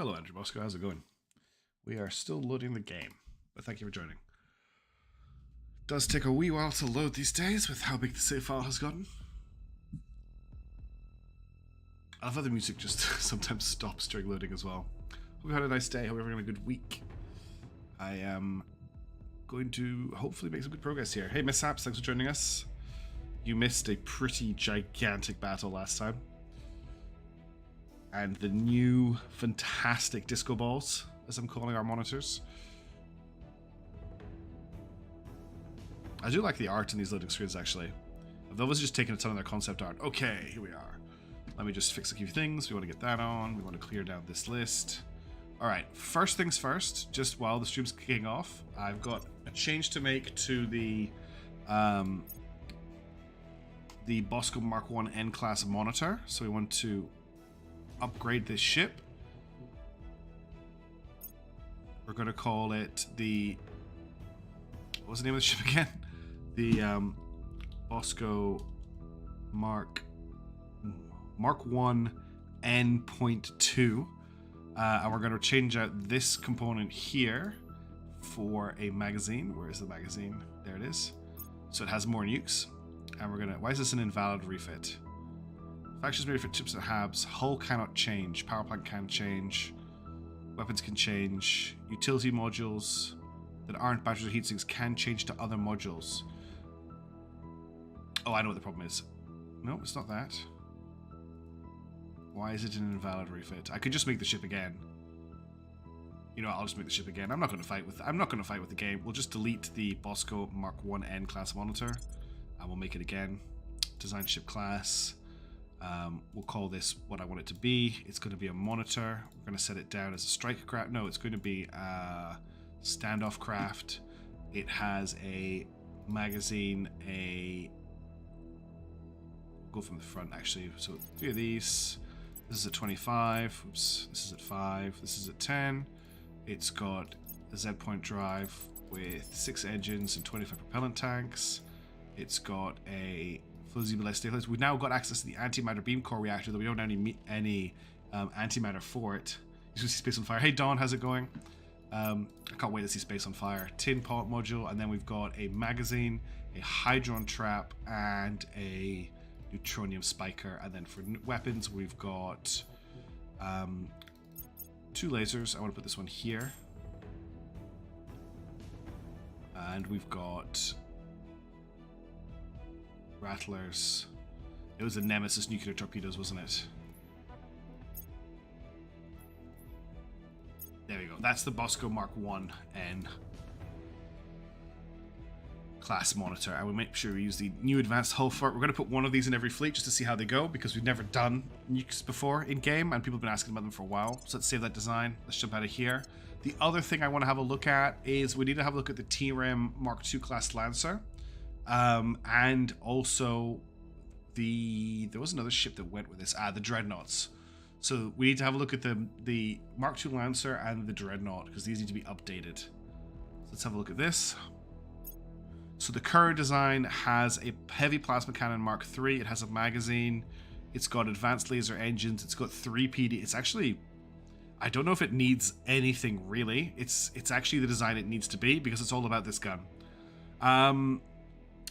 Hello, Andrew Bosco. How's it going? We are still loading the game, but thank you for joining. It does take a wee while to load these days with how big the save file has gotten. I love how the music just sometimes stops during loading as well. Hope you had a nice day. Hope you're having a good week. I am going to hopefully make some good progress here. Hey, Mishaps, thanks for joining us. You missed a pretty gigantic battle last time. And the new fantastic disco balls, as I'm calling our monitors. I do like the art in these loading screens, actually. I've always just taken a ton of their concept art. Okay, here we are. Let me just fix a few things. We want to get that on. We want to clear down this list. Alright, first things first, just while the stream's kicking off, I've got a change to make to the Bosco Mark 1 N-Class monitor. So we want to upgrade this ship. We're going to call it the... What was the name of the ship again? The Bosco Mark 1 N.2. And we're going to change out this component here for a magazine. Where is the magazine? There it is. So it has more nukes. And we're going to... Why is this an invalid refit? Factions may refit chips and habs. Hull cannot change. Power plant can change. Weapons can change. Utility modules that aren't batteries or heatsinks can change to other modules. Oh, I know what the problem is. No, it's not that. Why is it an invalid refit? I could just make the ship again. You know, I'll just make the ship again. I'm not going to fight with the game. We'll just delete the Bosco Mark 1 N class monitor, and we'll make it again. Design ship class. We'll call this what I want it to be. It's going to be a monitor. We're going to set it down as a striker craft. No, it's going to be a standoff craft. It has a magazine, go from the front actually. So 3 of these. This is at 25. Oops. This is at 5. This is at 10. It's got a Z point drive with 6 engines and 25 propellant tanks. It's got a fuzzy ballistic. We've now got access to the antimatter beam core reactor, though we don't have any antimatter for it. You see Space on Fire. Hey Dawn, how's it going? I can't wait to see Space on Fire. Tin pot module, and then we've got a magazine, a hydron trap, and a neutronium spiker. And then for weapons, we've got 2 lasers. I want to put this one here, and we've got rattlers. It was the Nemesis nuclear torpedoes, wasn't it? There we go. That's the Bosco Mark 1 N class monitor. I will make sure we use the new advanced hull for it. We're going to put one of these in every fleet just to see how they go, because we've never done nukes before in game and people have been asking about them for a while. So let's save that design. Let's jump out of here. The other thing I want to have a look at is we need to have a look at the TRM Mark 2 class Lancer. And also there was another ship that went with this, the Dreadnoughts. So we need to have a look at the Mark II Lancer and the Dreadnought, because these need to be updated. So let's have a look at this. So the current design has a heavy plasma cannon Mark III. It has a magazine. It's got advanced laser engines. It's got 3 PD. It's actually, I don't know if it needs anything really. It's actually the design it needs to be, because it's all about this gun.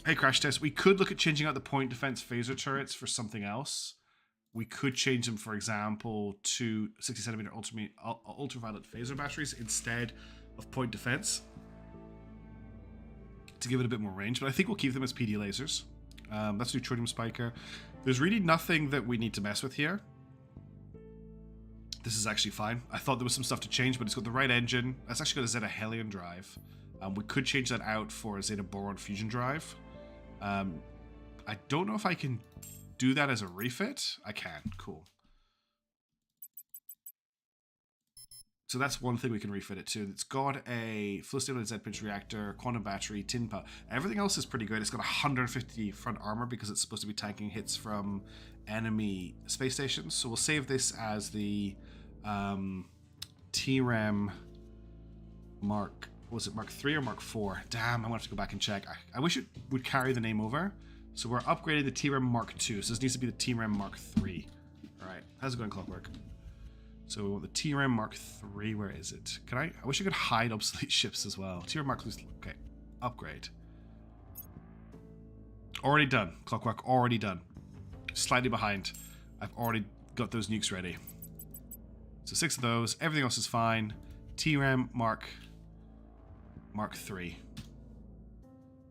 Hey Crash Test, we could look at changing out the point defense phaser turrets for something else. We could change them, for example, to 60cm ultraviolet phaser batteries instead of point defense to give it a bit more range, but I think we'll keep them as PD lasers. That's neutronium spiker. There's really nothing that we need to mess with here. This is actually fine. I thought there was some stuff to change, but it's got the right engine. That's actually got a Zeta Helion drive. We could change that out for a Zeta Boron fusion drive. I don't know if I can do that as a refit. I can. Cool. So that's one thing we can refit it to. It's got a full stimulated Z-pinch reactor, quantum battery, tin pot. Everything else is pretty good. It's got 150 front armor because it's supposed to be tanking hits from enemy space stations. So we'll save this as the TREM Mark... Was it Mark 3 or Mark 4? Damn, I'm gonna have to go back and check. I wish it would carry the name over. So we're upgrading the TREM Mark 2. So this needs to be the TREM Mark 3. Alright, how's it going, Clockwork? So we want the TRM Mark III. Where is it? Can I wish I could hide obsolete ships as well. TRM Mark III. Okay. Upgrade. Already done. Clockwork already done. Slightly behind. I've already got those nukes ready. So 6 of those. Everything else is fine. TRM Mark III.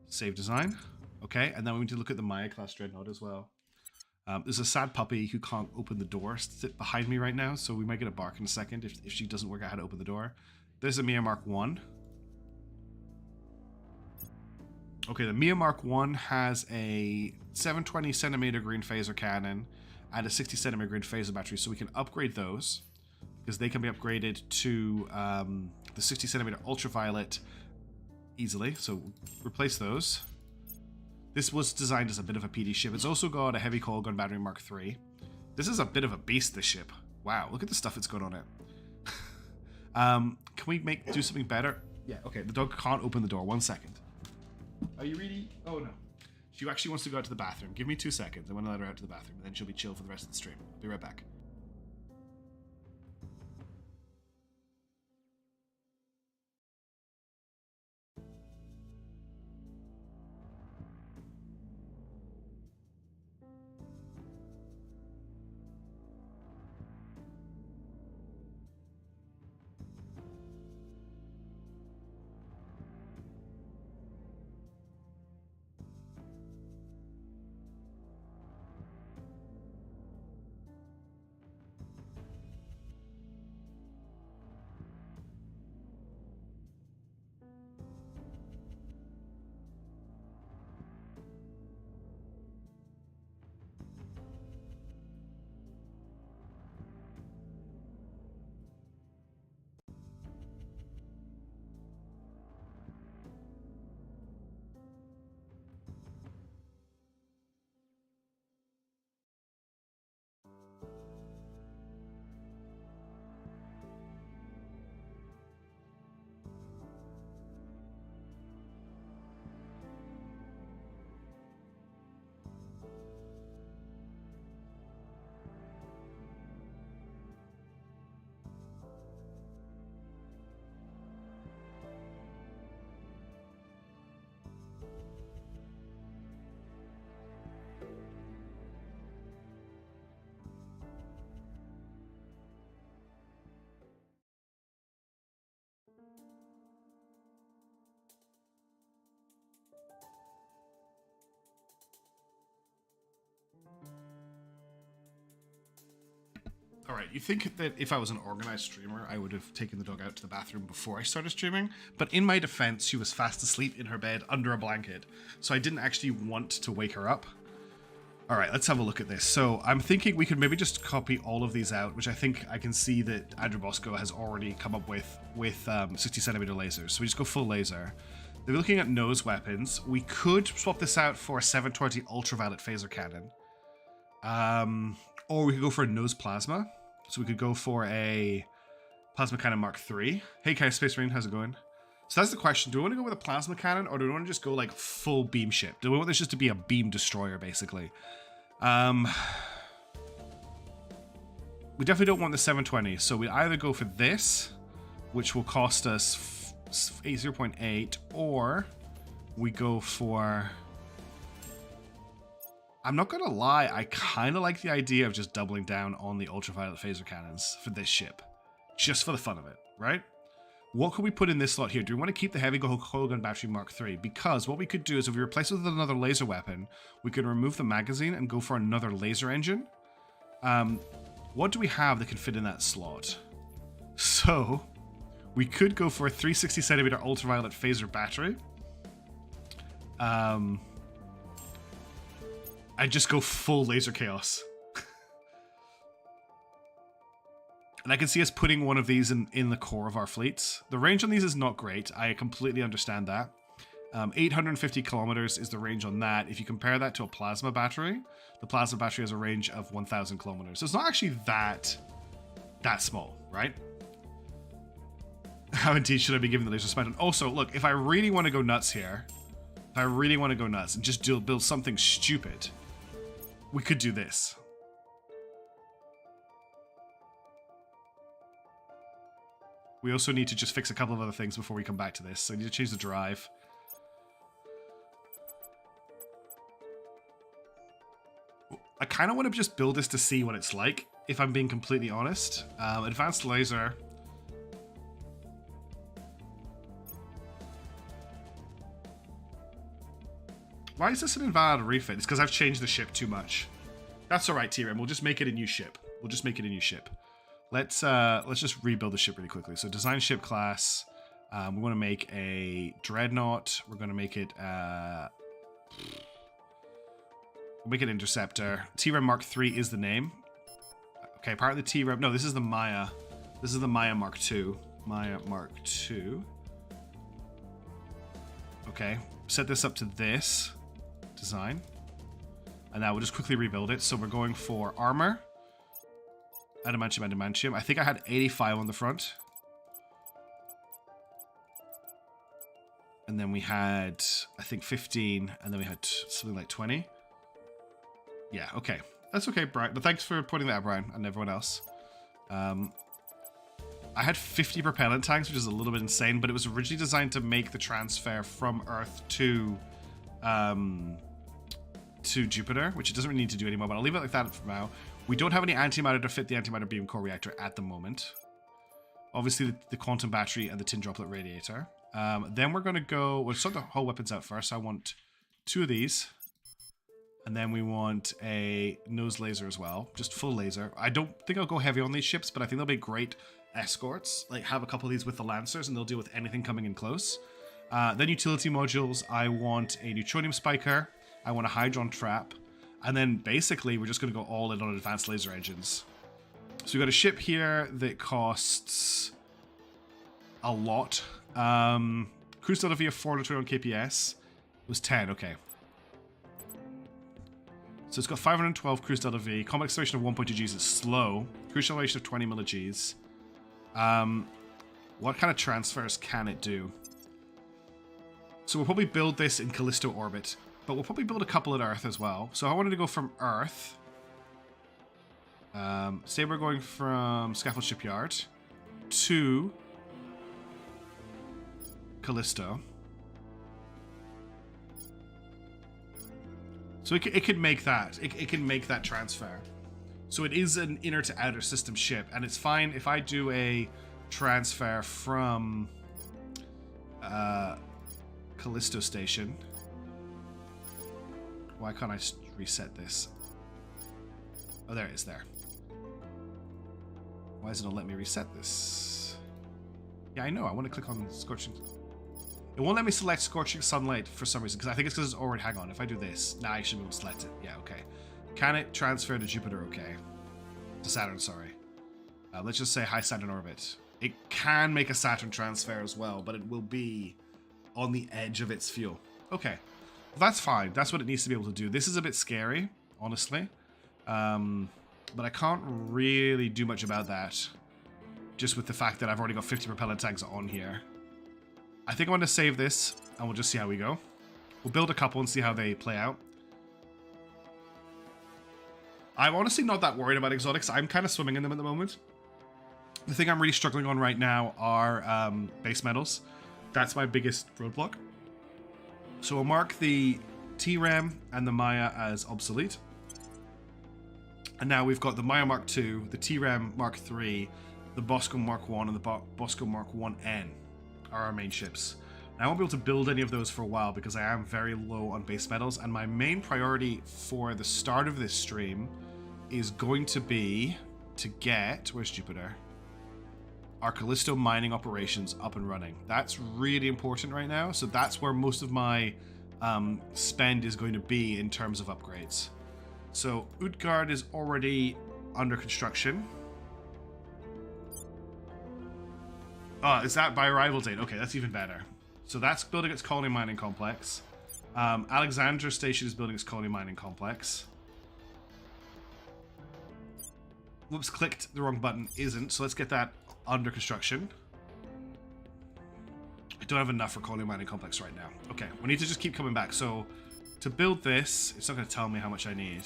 Save design. Okay, and then we need to look at the Maya class Dreadnought as well. There's a sad puppy who can't open the door sit behind me right now, so we might get a bark in a second if she doesn't work out how to open the door. There's a Mia Mark I. Okay, the Mia Mark I has a 720 centimeter green phaser cannon and a 60 centimeter green phaser battery, so we can upgrade those because they can be upgraded to the 60 centimeter ultraviolet easily. So replace those. This was designed as a bit of a PD ship. It's also got a heavy coil gun battery Mark III. This is a bit of a beast, this ship. Wow, look at the stuff it's got on it. Can we do something better? Yeah, okay, the dog can't open the door. 1 second. Are you really? Oh no. She actually wants to go out to the bathroom. Give me 2 seconds. I want to let her out to the bathroom, and then she'll be chill for the rest of the stream. I'll be right back. Alright, you think that if I was an organized streamer, I would have taken the dog out to the bathroom before I started streaming, but in my defense, she was fast asleep in her bed under a blanket, so I didn't actually want to wake her up. Alright, let's have a look at this. So I'm thinking we could maybe just copy all of these out, which I think I can see that Andrew Bosco has already come up with 60 centimeter lasers. So we just go full laser. They're looking at nose weapons. We could swap this out for a 720 ultraviolet phaser cannon. Or we could go for a nose plasma. So we could go for a plasma cannon Mark III. Hey, Kai Space Marine, how's it going? So that's the question. Do we want to go with a plasma cannon, or do we want to just go like full beam ship? Do we want this just to be a beam destroyer, basically? We definitely don't want the 720, so we either go for this, which will cost us 0.8, or we go for... I'm not gonna lie, I kind of like the idea of just doubling down on the ultraviolet phaser cannons for this ship. Just for the fun of it, right? What could we put in this slot here? Do we want to keep the heavy coil gun battery Mark III? Because what we could do is if we replace it with another laser weapon, we could remove the magazine and go for another laser engine. What do we have that can fit in that slot? So, we could go for a 360 centimeter ultraviolet phaser battery. I'd just go full laser chaos. And I can see us putting one of these in the core of our fleets. The range on these is not great. I completely understand that. 850 kilometers is the range on that. If you compare that to a plasma battery, the plasma battery has a range of 1,000 kilometers. So it's not actually that small, right? How indeed should I be giving the laser spine? And also, look, if I really want to go nuts here, and just build something stupid, we could do this. We also need to just fix a couple of other things before we come back to this. So I need to change the drive. I kind of want to just build this to see what it's like, if I'm being completely honest. Advanced laser. Why is this an invalid refit? It's because I've changed the ship too much. That's alright, T-Rem. We'll just make it a new ship. We'll just make it a new ship. Let's just rebuild the ship really quickly. So design ship class. We want to make a dreadnought. We're going to make it we'll make it interceptor. T-Rem Mark III is the name. Okay, part of the T-Rem. No, this is the Maya. This is the Maya Mark II. Maya Mark II. Okay, set this up to this design. And now we'll just quickly rebuild it. So we're going for armor. Adamantium, adamantium. I think I had 85 on the front. And then we had, I think, 15. And then we had something like 20. Yeah, okay. That's okay, Brian. But thanks for pointing that out, Brian, and everyone else. I had 50 propellant tanks, which is a little bit insane, but it was originally designed to make the transfer from Earth to Jupiter, which it doesn't really need to do anymore, but I'll leave it like that for now. We don't have any antimatter to fit the antimatter beam core reactor at the moment. Obviously, the quantum battery and the tin droplet radiator. Then we're going to go... We'll sort the whole weapons out first. I want 2 of these. And then we want a nose laser as well. Just full laser. I don't think I'll go heavy on these ships, but I think they'll be great escorts. Like, have a couple of these with the Lancers, and they'll deal with anything coming in close. Then utility modules. I want a neutronium spiker. I want a hydron trap. And then, basically, we're just going to go all in on advanced laser engines. So we've got a ship here that costs a lot. Cruise delta V of 421 kps. It was 10, okay. So it's got 512 cruise delta V, combat acceleration of 1.2 Gs is slow, cruise acceleration of 20 milli-Gs. What kind of transfers can it do? So we'll probably build this in Callisto orbit, but we'll probably build a couple at Earth as well. So I wanted to go from Earth. Say we're going from Scaffold Shipyard to Callisto. So it could make that. It can make that transfer. So it is an inner to outer system ship, and it's fine if I do a transfer from Callisto Station. Why can't I reset this? Oh, there it is there. Why does it not let me reset this? Yeah, I know. I want to click on Scorching... It won't let me select Scorching Sunlight for some reason, because I think it's because it's already... Hang on, if I do this... Nah, I should be able to select it. Yeah, okay. Can it transfer to Jupiter? Okay. To Saturn, sorry. Let's just say high Saturn orbit. It can make a Saturn transfer as well, but it will be on the edge of its fuel. Okay. Well, that's fine. That's what it needs to be able to do. This is a bit scary, honestly. But I can't really do much about that. Just with the fact that I've already got 50 propellant tanks on here. I think I want to save this, and we'll just see how we go. We'll build a couple and see how they play out. I'm honestly not that worried about exotics. I'm kind of swimming in them at the moment. The thing I'm really struggling on right now are base metals. That's my biggest roadblock. So we'll mark the T-Ram and the Maya as obsolete. And now we've got the Maya Mark II, the T-Ram Mark III, the Bosco Mark I, and the Bosco Mark 1N are our main ships. Now I won't be able to build any of those for a while because I am very low on base metals, and my main priority for the start of this stream is going to be to get... Where's Jupiter? Our Callisto mining operations up and running. That's really important right now, so that's where most of my spend is going to be in terms of upgrades. So Utgard is already under construction. Oh, is that by arrival date? Okay, that's even better. So that's building its colony mining complex. Alexandra Station is building its colony mining complex. Whoops, clicked the wrong button. Isn't. So let's get that under construction. I don't have enough for colony mining complex right now. Okay, we need to just keep coming back. So to build this, it's not going to tell me how much I need.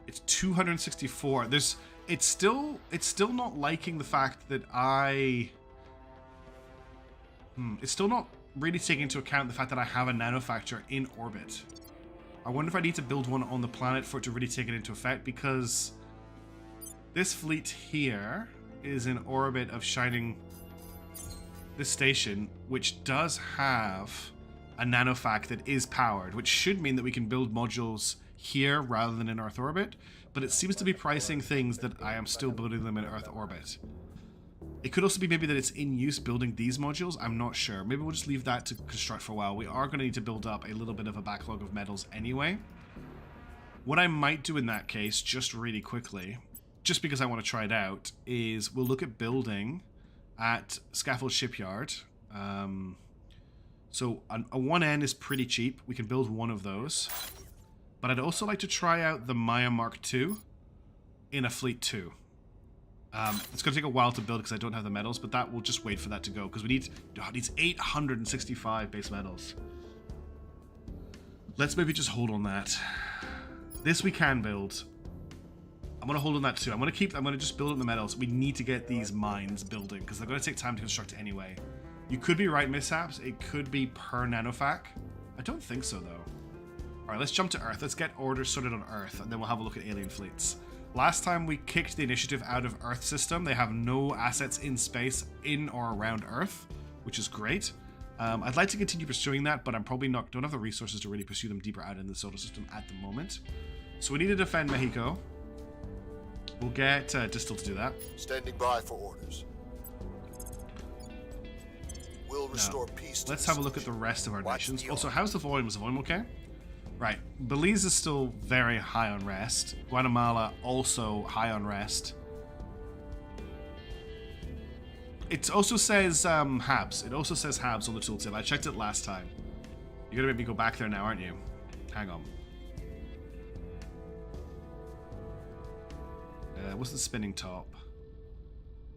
It's 264. It's still not liking the fact that it's still not really taking into account the fact that I have a nanofactory in orbit. I wonder if I need to build one on the planet for it to really take it into effect, because this fleet here is in orbit of shining this station, which does have a nanofac that is powered, which should mean that we can build modules here rather than in Earth orbit, but it seems to be pricing things that I am still building them in Earth orbit. It could also be maybe that it's in use building these modules. I'm not sure. Maybe we'll just leave that to construct for a while. We are going to need to build up a little bit of a backlog of metals anyway. What I might do in that case, just really quickly, just because I want to try it out, is we'll look at building at Scaffold Shipyard. So a 1N is pretty cheap. We can build one of those. But I'd also like to try out the Maya Mark II in a Fleet 2. It's going to take a while to build because I don't have the metals, but that will just wait for that to go, because we need, it needs 865 base metals. Let's maybe just hold on that. This we can build. I'm going to hold on that too. I'm going to just build up the metals. We need to get these mines building because they're going to take time to construct anyway. You could be right, Mishaps. It could be per nanofac. I don't think so, though. Alright, let's jump to Earth. Let's get orders sorted on Earth, and then we'll have a look at alien fleets. Last time we kicked the initiative out of Earth system, they have no assets in space in or around Earth, which is great. I'd like to continue pursuing that, but I'm probably don't have the resources to really pursue them deeper out in the solar system at the moment. So we need to defend Mexico. We'll get Distil to do that. Standing by for orders. We'll restore peace. Let's have a look at the rest of our nations. Also, how's the volume? Is the volume okay? Right, Belize is still very high on rest. Guatemala also high on rest. It also says Habs. It also says Habs on the tooltip. I checked it last time. You're gonna make me go back there now, aren't you? Hang on. What's the spinning top?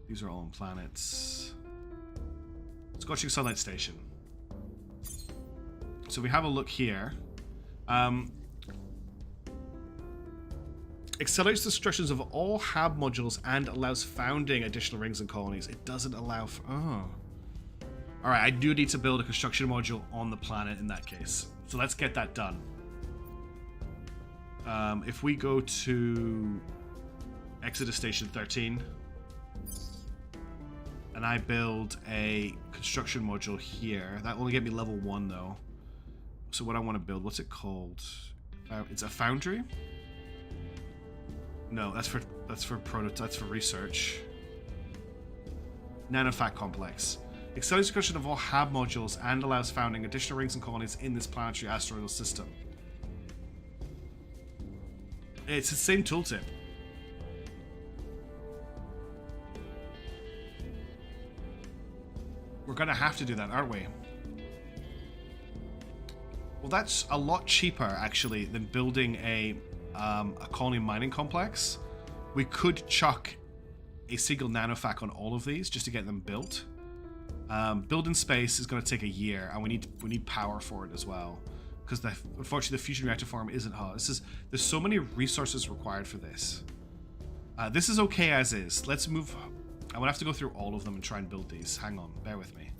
These are all on planets. Scorching Sunlight Station. So we have a look here. Accelerates the destructions of all HAB modules and allows founding additional rings and colonies. It doesn't allow for... Oh. Alright, I do need to build a construction module on the planet in that case. So let's get that done. If we go to Exodus Station 13 and I build a construction module here, that will only get me level 1 though. So what I want to build, what's it called? It's a foundry? No, that's for research. Nanofac complex. Accelerates the construction of all HAB modules and allows founding additional rings and colonies in this planetary asteroidal system. It's the same tooltip. We're gonna have to do that, aren't we? Well, that's a lot cheaper, actually, than building a colony mining complex. We could chuck a single nanofac on all of these just to get them built. Building space is going to take a year, and we need power for it as well, because unfortunately the fusion reactor farm isn't hot. There's so many resources required for this. This is okay as is. Let's move. I'm gonna have to go through all of them and try and build these. Hang on, bear with me.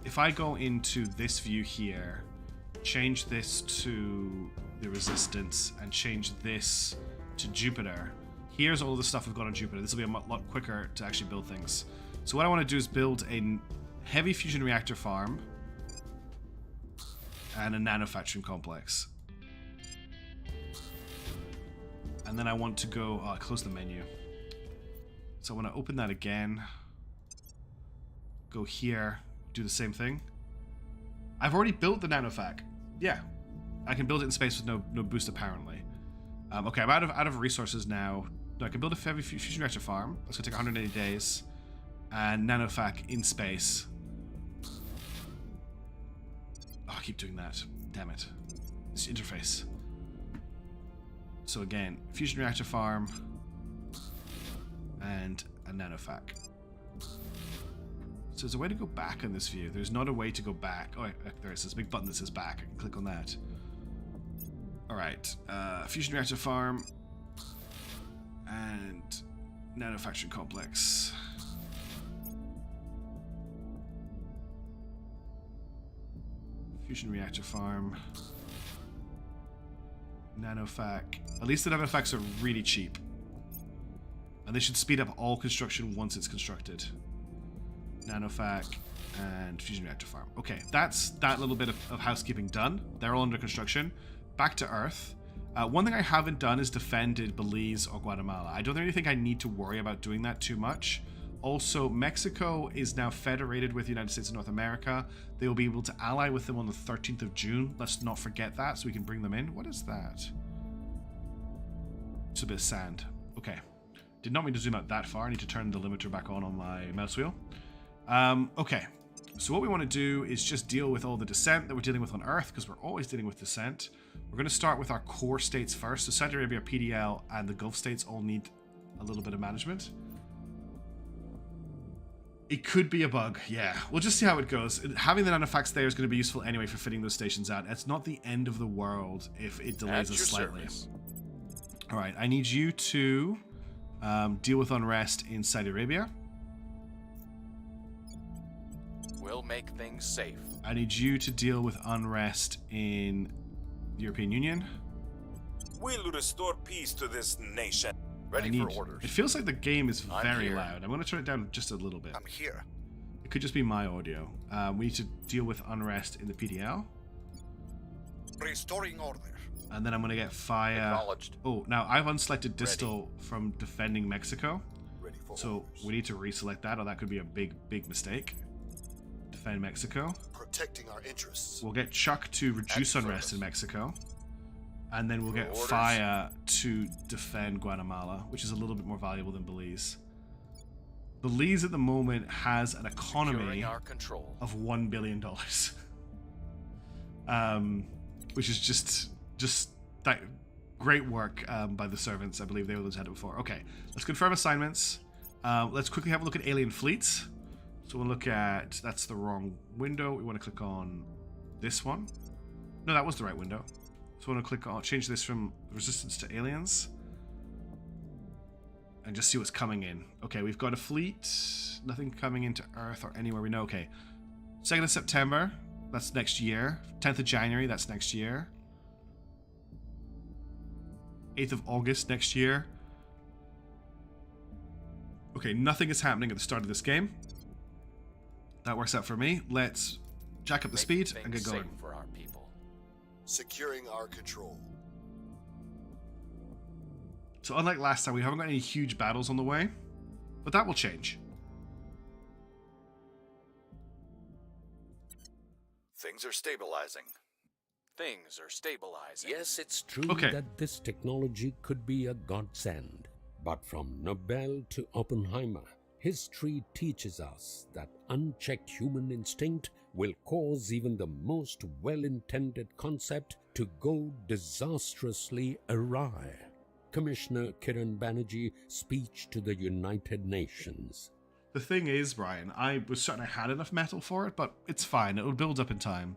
If I go into this view here, change this to the resistance, and change this to Jupiter, here's all the stuff we've got on Jupiter. This will be a lot quicker to actually build things. So what I want to do is build a heavy fusion reactor farm and a nanofacturing complex. And then I want to go... Oh, I closed the menu. So I want to open that again. Go here. Do the same thing. I've already built the nanofac. Yeah. I can build it in space with no boost, apparently. Okay, I'm out of resources now. No, I can build a heavy fusion reactor farm. That's going to take 180 days. And nanofac in space. Oh, I keep doing that. Damn it. This interface. So again, fusion reactor farm and a nanofac. So there's a way to go back on this view. There's not a way to go back. Oh, there is this big button that says back. I can click on that. All right, fusion reactor farm And Nanofacturing Complex. Fusion Reactor Farm. Nanofac. At least the Nanofacs are really cheap. And they should speed up all construction once it's constructed. Nanofac and Fusion Reactor Farm. Okay, that's that little bit of housekeeping done. They're all under construction. Back to Earth. One thing I haven't done is defended Belize or Guatemala. I don't really think I need to worry about doing that too much. Also, Mexico is now federated with the United States and North America. They will be able to ally with them on the 13th of June. Let's not forget that, so we can bring them in. What is that? It's a bit of sand. Okay. Did not mean to zoom out that far. I need to turn the limiter back on my mouse wheel. Okay. So what we want to do is just deal with all the dissent that we're dealing with on Earth, because we're always dealing with dissent. We're going to start with our core states first. So Saudi Arabia, PDL, and the Gulf states all need a little bit of management. It could be a bug, yeah. We'll just see how it goes. Having the Nanofacs there is going to be useful anyway for fitting those stations out. It's not the end of the world if it delays us slightly. All right, I need you to deal with unrest in Saudi Arabia. We'll make things safe. I need you to deal with unrest in the European Union. We'll restore peace to this nation. Ready for orders. It feels like the game is very here. loud. I'm going to turn it down just a little bit. I'm here. It could just be my audio. We need to deal with unrest in the PDL. Restoring order. And then I'm going to get fire. Acknowledged. Oh, now I've unselected Distal from defending Mexico. Ready for So orders. we need to reselect that, or that could be a big mistake. Defend Mexico. Protecting our interests. We'll get Chuck to reduce At unrest service. in Mexico. And then we'll get Orders. Fire to defend Guatemala, which is a little bit more valuable than Belize. Belize at the moment has an economy Securing our control. of $1 billion. Which is just that great work by the servants. I believe they were those who had it before. Okay, let's confirm assignments. Let's quickly have a look at alien fleets. So we'll look at, that's the wrong window. We want to click on this one. No, that was the right window. So I want to click on, change this from resistance to aliens. And just see what's coming in. Okay, we've got a fleet. Nothing coming into Earth or anywhere we know. Okay, 2nd of September, that's next year. 10th of January, that's next year. 8th of August next year. Okay, nothing is happening at the start of this game. That works out for me. Let's jack up the speed and get going. Safe for our people. Securing our control. So unlike last time, we haven't got any huge battles on the way, but that will change. Things are stabilizing. Things are stabilizing. Yes, it's true Okay. that this technology could be a godsend. But from Nobel to Oppenheimer, history teaches us that unchecked human instinct will cause even the most well-intended concept to go disastrously awry. Commissioner Kiran Banerjee speech to the United Nations. The thing is, Brian, I was certain I had enough metal for it, but it's fine. It will build up in time.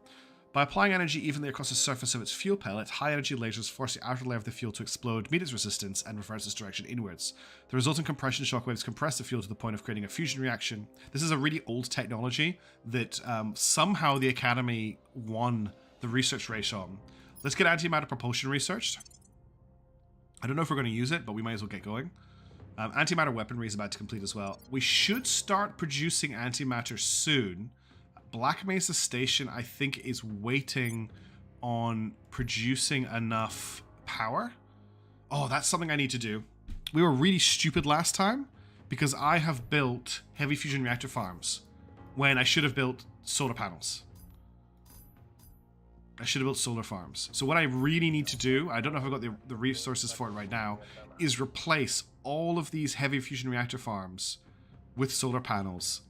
By applying energy evenly across the surface of its fuel pellet, high-energy lasers force the outer layer of the fuel to explode, meet its resistance, and reverse its direction inwards. The resulting compression shockwaves compress the fuel to the point of creating a fusion reaction. This is a really old technology that somehow the Academy won the research race on. Let's get antimatter propulsion researched. I don't know if we're going to use it, but we might as well get going. Antimatter weaponry is about to complete as well. We should start producing antimatter soon. Black Mesa Station, I think, is waiting on producing enough power. Oh, that's something I need to do. We were really stupid last time because I have built heavy fusion reactor farms when I should have built solar panels. I should have built solar farms. So what I really need to do, I don't know if I've got the resources for it right now, is replace all of these heavy fusion reactor farms with solar panels.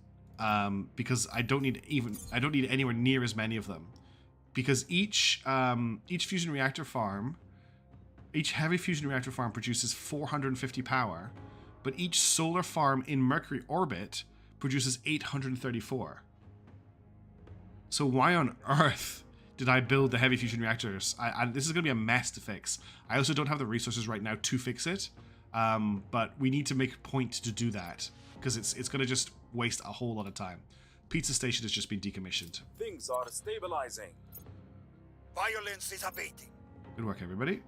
Because I don't need anywhere near as many of them. Because each fusion reactor farm, each heavy fusion reactor farm produces 450 power, but each solar farm in Mercury orbit produces 834. So why on earth did I build the heavy fusion reactors? This is going to be a mess to fix. I also don't have the resources right now to fix it. But we need to make a point to do that, because it's going to just waste a whole lot of time. Pizza station has just been decommissioned. Things are stabilizing. Violence is abating. Good work, everybody.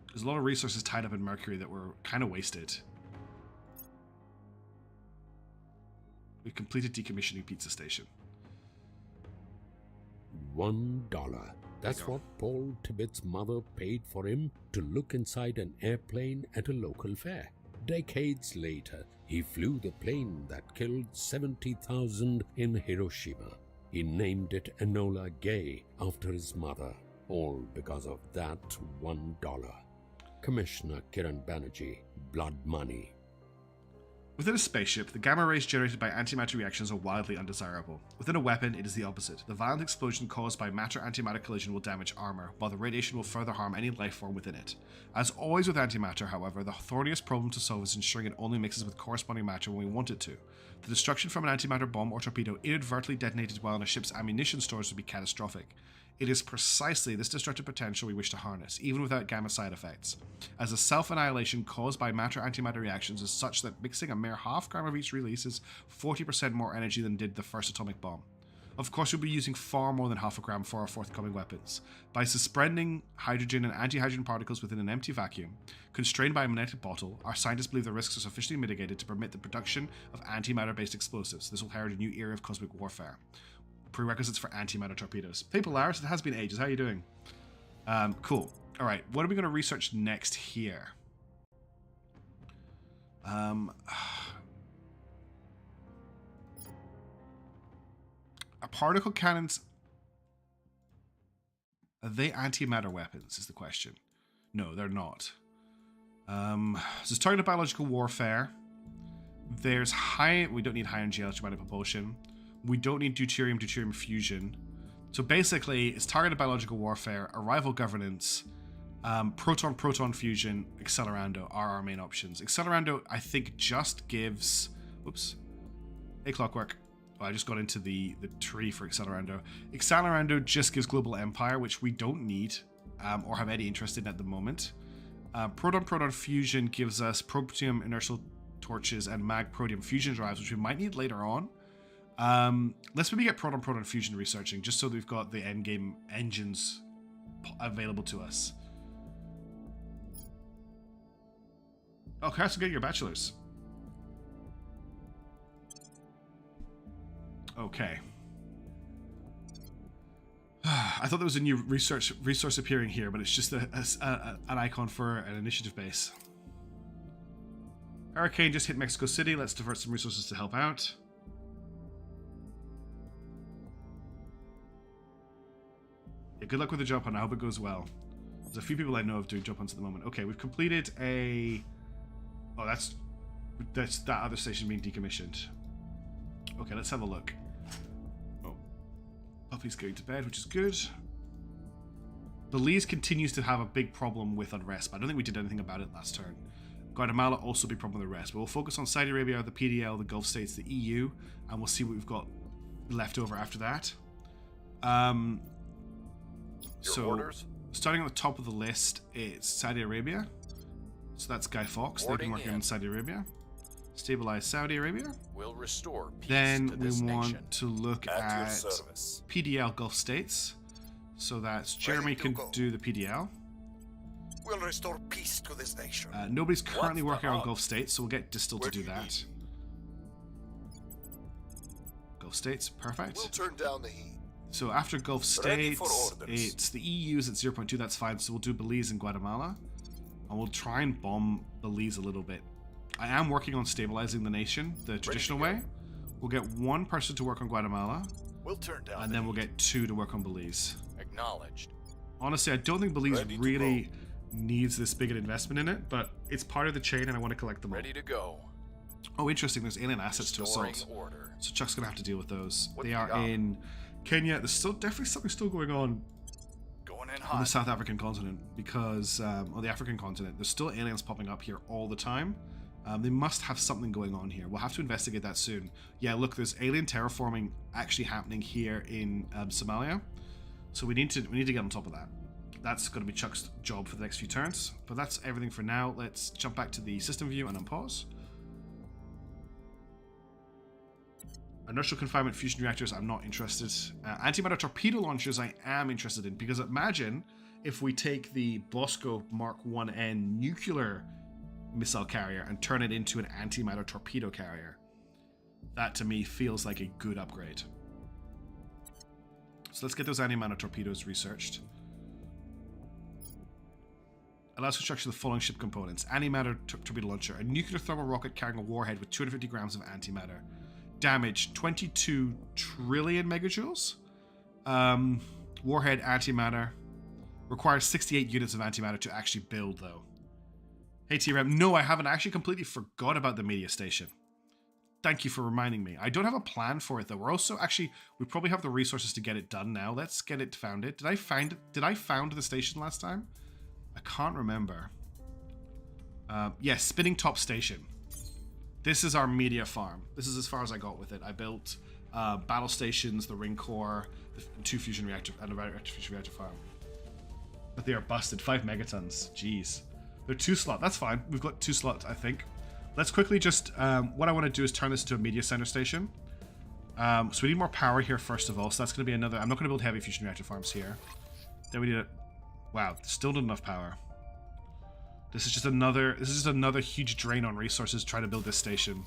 There's a lot of resources tied up in Mercury that were kind of wasted. We've completed decommissioning Pizza Station. $1. That's what Paul Tibbet's mother paid for him to look inside an airplane at a local fair. Decades later, he flew the plane that killed 70,000 in Hiroshima. He named it Enola Gay after his mother, all because of that $1. Commissioner Kiran Banerjee, blood money. Within a spaceship, the gamma rays generated by antimatter reactions are wildly undesirable. Within a weapon, it is the opposite. The violent explosion caused by matter-antimatter collision will damage armor, while the radiation will further harm any life form within it. As always with antimatter, however, the thorniest problem to solve is ensuring it only mixes with corresponding matter when we want it to. The destruction from an antimatter bomb or torpedo inadvertently detonated while in a ship's ammunition stores would be catastrophic. It is precisely this destructive potential we wish to harness, even without gamma side effects, as the self-annihilation caused by matter-antimatter reactions is such that mixing a mere half gram of each releases 40% more energy than did the first atomic bomb. Of course, we'll be using far more than half a gram for our forthcoming weapons. By suspending hydrogen and anti-hydrogen particles within an empty vacuum, constrained by a magnetic bottle, our scientists believe the risks are sufficiently mitigated to permit the production of antimatter-based explosives. This will herald a new era of cosmic warfare. Prerequisites for antimatter torpedoes. Hey Polaris, it has been ages. How are you doing? Cool. Alright, what are we going to research next here? Are particle cannons... Are they antimatter weapons, is the question. No, they're not. So it's targeted biological warfare. There's high... We don't need high energy electromagnetic propulsion. We don't need deuterium fusion. So basically, it's targeted biological warfare, arrival governance, proton fusion, accelerando are our main options. Accelerando, I think, just gives... Oops. Hey, Clockwork. Well, I just got into the tree for accelerando. Accelerando just gives global empire, which we don't need or have any interest in at the moment. Proton fusion gives us protium inertial torches and mag-protium fusion drives, which we might need later on. Let's maybe get proton fusion researching, just so that we've got the endgame engines available to us. Oh, congrats on getting your bachelor's. Okay. I thought there was a new resource appearing here, but it's just an icon for an initiative base. Hurricane just hit Mexico City. Let's divert some resources to help out. Yeah, good luck with the jump hunt. I hope it goes well. There's a few people I know of doing jump hunts at the moment. Okay, we've completed a... Oh, that's that other station being decommissioned. Okay, let's have a look. Oh, Puppy's going to bed, which is good. Belize continues to have a big problem with unrest, but I don't think we did anything about it last turn. Guatemala also a big problem with unrest, but we'll focus on Saudi Arabia, the PDL, the Gulf states, the EU, and we'll see what we've got left over after that. So, orders? Starting at the top of the list, it's Saudi Arabia. So that's Guy Fawkes. They've been working on Saudi Arabia. Stabilize Saudi Arabia. We'll restore peace Then to we this want nation. to look At your at service. PDL Gulf states. So that's Jeremy to can go. do the PDL. We'll restore peace to this nation. Nobody's currently What's the working on hub? Gulf states, so we'll get Distil to Where do do you that. Gulf states, perfect. We'll turn down the heat. So after Gulf Ready states, for orders. it's the EU's at 0.2, that's fine. So we'll do Belize and Guatemala. And we'll try and bomb Belize a little bit. I am working on stabilizing the nation the traditional to go. way. We'll get one person to work on Guatemala, We'll turn down and the then we'll heat. get two to work on Belize. Acknowledged. Honestly, I don't think Belize Ready to really needs this big an investment in it, but it's part of the chain and I want to collect them all. Ready to go. Oh, interesting, there's alien assets to Restoring assault. order. So Chuck's going to have to deal with those. What They do you are got? in Kenya. There's still definitely something still going on Going in on the hot. South African continent because, on the African continent, there's still aliens popping up here all the time. They must have something going on here. We'll have to investigate that soon. Yeah, look, there's alien terraforming actually happening here in Somalia. So we need to get on top of that. that's going to be Chuck's job for the next few turns. But that's everything for now. Let's jump back to the system view and unpause. Inertial confinement fusion reactors, I'm not interested. Antimatter torpedo launchers, I am interested in, because imagine if we take the Bosco Mark 1N nuclear missile carrier and turn it into an antimatter torpedo carrier. That to me feels like a good upgrade. So let's get those antimatter torpedoes researched. Allows construction of the following ship components. Antimatter torpedo launcher, a nuclear thermal rocket carrying a warhead with 250 grams of antimatter. Damage 22 trillion megajoules. Warhead antimatter. Requires 68 units of antimatter to actually build, though. Hey TRM, no, I haven't. I actually completely forgot about the media station. Thank you for reminding me. I don't have a plan for it, though. We're also actually, we probably have the resources to get it done now. Let's get it founded. Did I found the station last time? I can't remember. Yes, Spinning Top Station. This is our media farm. This is as far as I got with it. I built battle stations, the ring core, the 2 fusion reactor, and a fusion reactor farm. But they are busted. 5 megatons. Jeez. They're 2 slots. That's fine. We've got 2 slots, I think. Let's quickly just... what I want to do is turn this into a media center station. So we need more power here, first of all. So that's going to be another... I'm not going to build heavy fusion reactor farms here. Then we need a... Wow. Still not enough power. This is just another huge drain on resources trying to build this station.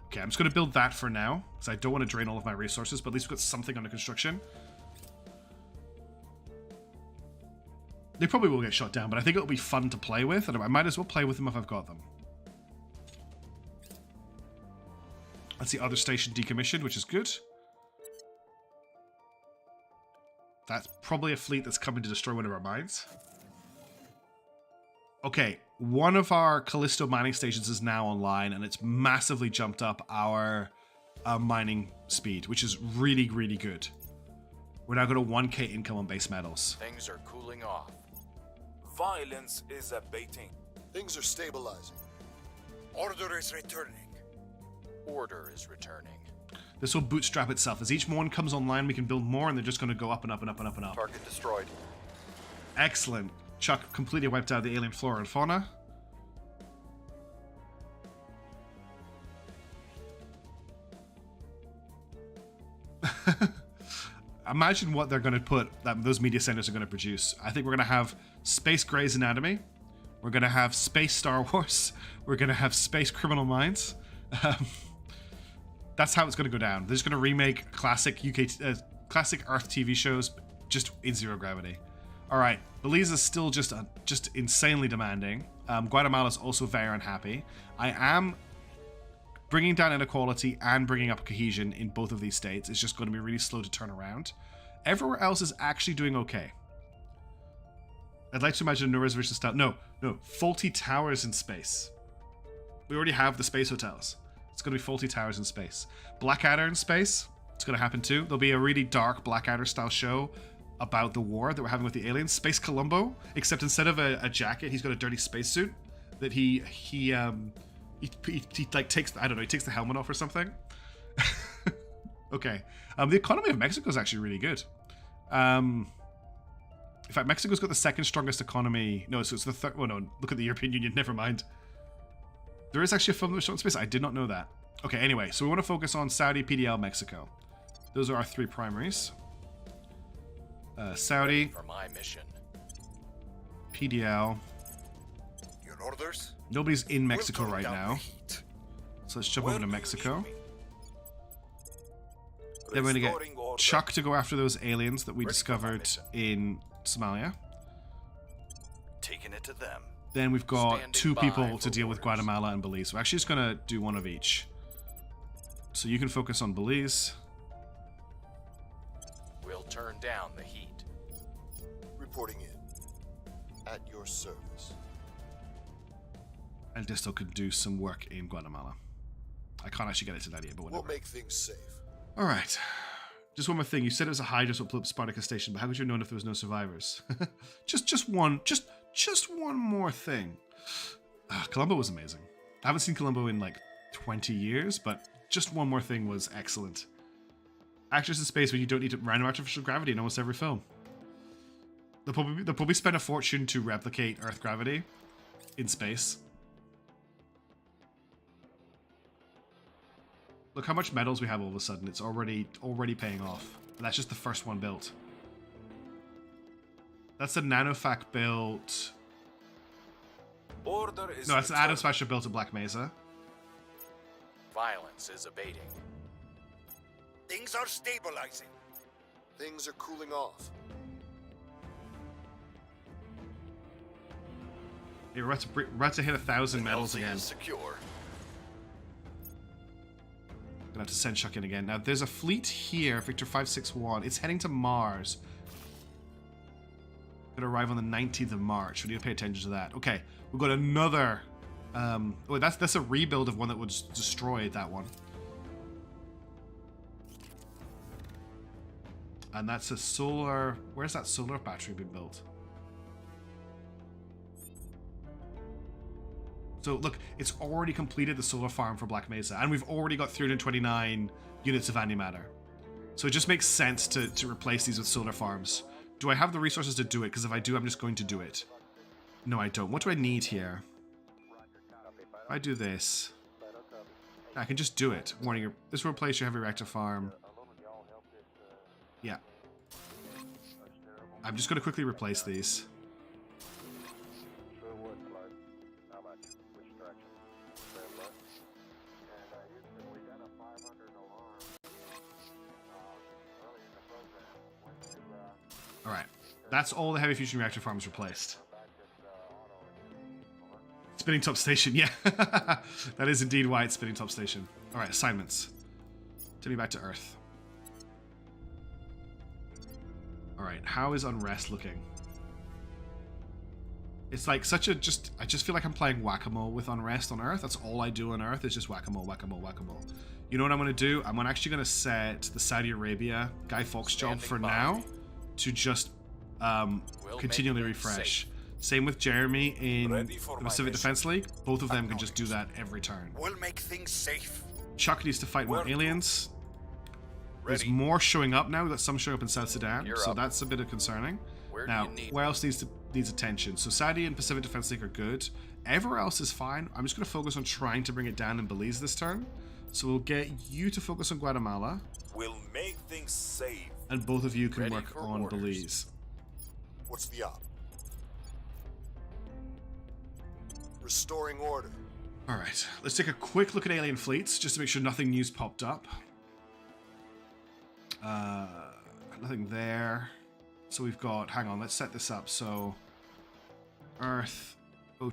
Okay, I'm just going to build that for now, because I don't want to drain all of my resources, but at least we've got something under construction. They probably will get shot down, but I think it'll be fun to play with, and I might as well play with them if I've got them. That's the other station decommissioned, which is good. That's probably a fleet that's coming to destroy one of our mines. Okay, one of our Callisto mining stations is now online, and it's massively jumped up our mining speed, which is really, really good. We're now going to 1k income on base metals. Things are cooling off. Violence is abating. Things are stabilizing. Order is returning. Order is returning. This will bootstrap itself. As each one comes online, we can build more, and they're just going to go up and up and up and up and up. Target destroyed. Excellent. Chuck completely wiped out the alien flora and fauna. Imagine what they're going to put, that those media centers are going to produce. I think we're going to have Space Grey's Anatomy. We're going to have Space Star Wars. We're going to have Space Criminal Minds. That's how it's going to go down. They're just going to remake classic classic Earth TV shows just in zero gravity. All right, Belize is still just insanely demanding. Guatemala is also very unhappy. I am bringing down inequality and bringing up cohesion in both of these states. It's just going to be really slow to turn around. Everywhere else is actually doing okay. I'd like to imagine no reservation style. No, faulty towers in space. We already have the space hotels. It's going to be faulty towers in space. Blackadder in space. It's going to happen too. There'll be a really dark Blackadder style show about the war that we're having with the aliens. Space Columbo, except instead of a jacket, he's got a dirty spacesuit that he like takes, I don't know, he takes the helmet off or something. Okay. The economy of Mexico is actually really good. In fact, Mexico's got the second strongest economy. No, so it's the third. Oh no, look at the European Union. Never mind. There is actually a film that was shot in space. I did not know that. Okay, anyway, so we want to focus on Saudi, PDL, Mexico. Those are our 3 primaries. Saudi. Ready for my mission. PDL. Your orders? Nobody's in Mexico We'll turn right down now. the heat. So let's jump Where over to do you Mexico. need me? Then we're going to Restoring get order. Chuck to go after those aliens that we Ready for my discovered mission. in Somalia. Taking it to them. Then we've got Standing 2 by people for to deal with orders. Guatemala and Belize. We're actually just going to do one of each. So you can focus on Belize. We'll turn down the heat. Reporting in. At your service. And Disto could do some work in Guatemala. I can't actually get it to that yet, but We'll whatever. make things safe. Alright. Just one more thing. You said it was a Hydra that blew up Spartacus Station, but how could you have known if there was no survivors? just one more thing. Columbo was amazing. I haven't seen Columbo in like 20 years, but just one more thing was excellent. Actors in space when you don't need to random artificial gravity in almost every film. They'll probably spend a fortune to replicate Earth gravity in space. Look how much metals we have all of a sudden. It's already paying off. And that's just the first one built. That's a nanofac built. Order is No, that's an returned. atom smasher built at Black Mesa. Violence is abating. Things are stabilizing. Things are cooling off. Yeah, we're about to hit 1,000 metals LZ again. is secure. Gonna have to send Chuck in again. Now, there's a fleet here, Victor 561. It's heading to Mars. Gonna arrive on the 19th of March. We need to pay attention to that. Okay, we've got another. Oh, that's a rebuild of one that was destroyed. That one. And that's a solar. Where's that solar battery been built? So look, it's already completed the solar farm for Black Mesa, and we've already got 329 units of antimatter. So it just makes sense to replace these with solar farms. Do I have the resources to do it? Because if I do, I'm just going to do it. No, I don't. What do I need here? If I do this, I can just do it. Warning, this will replace your heavy reactor farm. Yeah. I'm just going to quickly replace these. Alright, that's all the heavy fusion reactor farms replaced. Spinning top station, yeah. That is indeed why it's spinning top station. Alright, assignments. Take me back to Earth. Alright, how is Unrest looking? It's like such a I just feel like I'm playing whack-a-mole with Unrest on Earth. That's all I do on Earth is just whack-a-mole, whack-a-mole, whack-a-mole. You know what I'm going to do? I'm actually going to set the Saudi Arabia Guy Fawkes job for now to just continually refresh. Same with Jeremy in the Pacific Defense League. Both of them can just do that every turn. We'll make things safe. Chuck needs to fight more aliens. There's more showing up now. We've got some showing up in South Sudan, so that's a bit of concerning. Now, where else needs attention? So Saudi and Pacific Defense League are good. Everywhere else is fine. I'm just going to focus on trying to bring it down in Belize this turn. So we'll get you to focus on Guatemala. We'll make things safe. And both of you can work on Belize. What's the op? Restoring order. Alright, let's take a quick look at alien fleets, just to make sure nothing new's popped up. Nothing there. So we've got, hang on, let's set this up. So, Earth,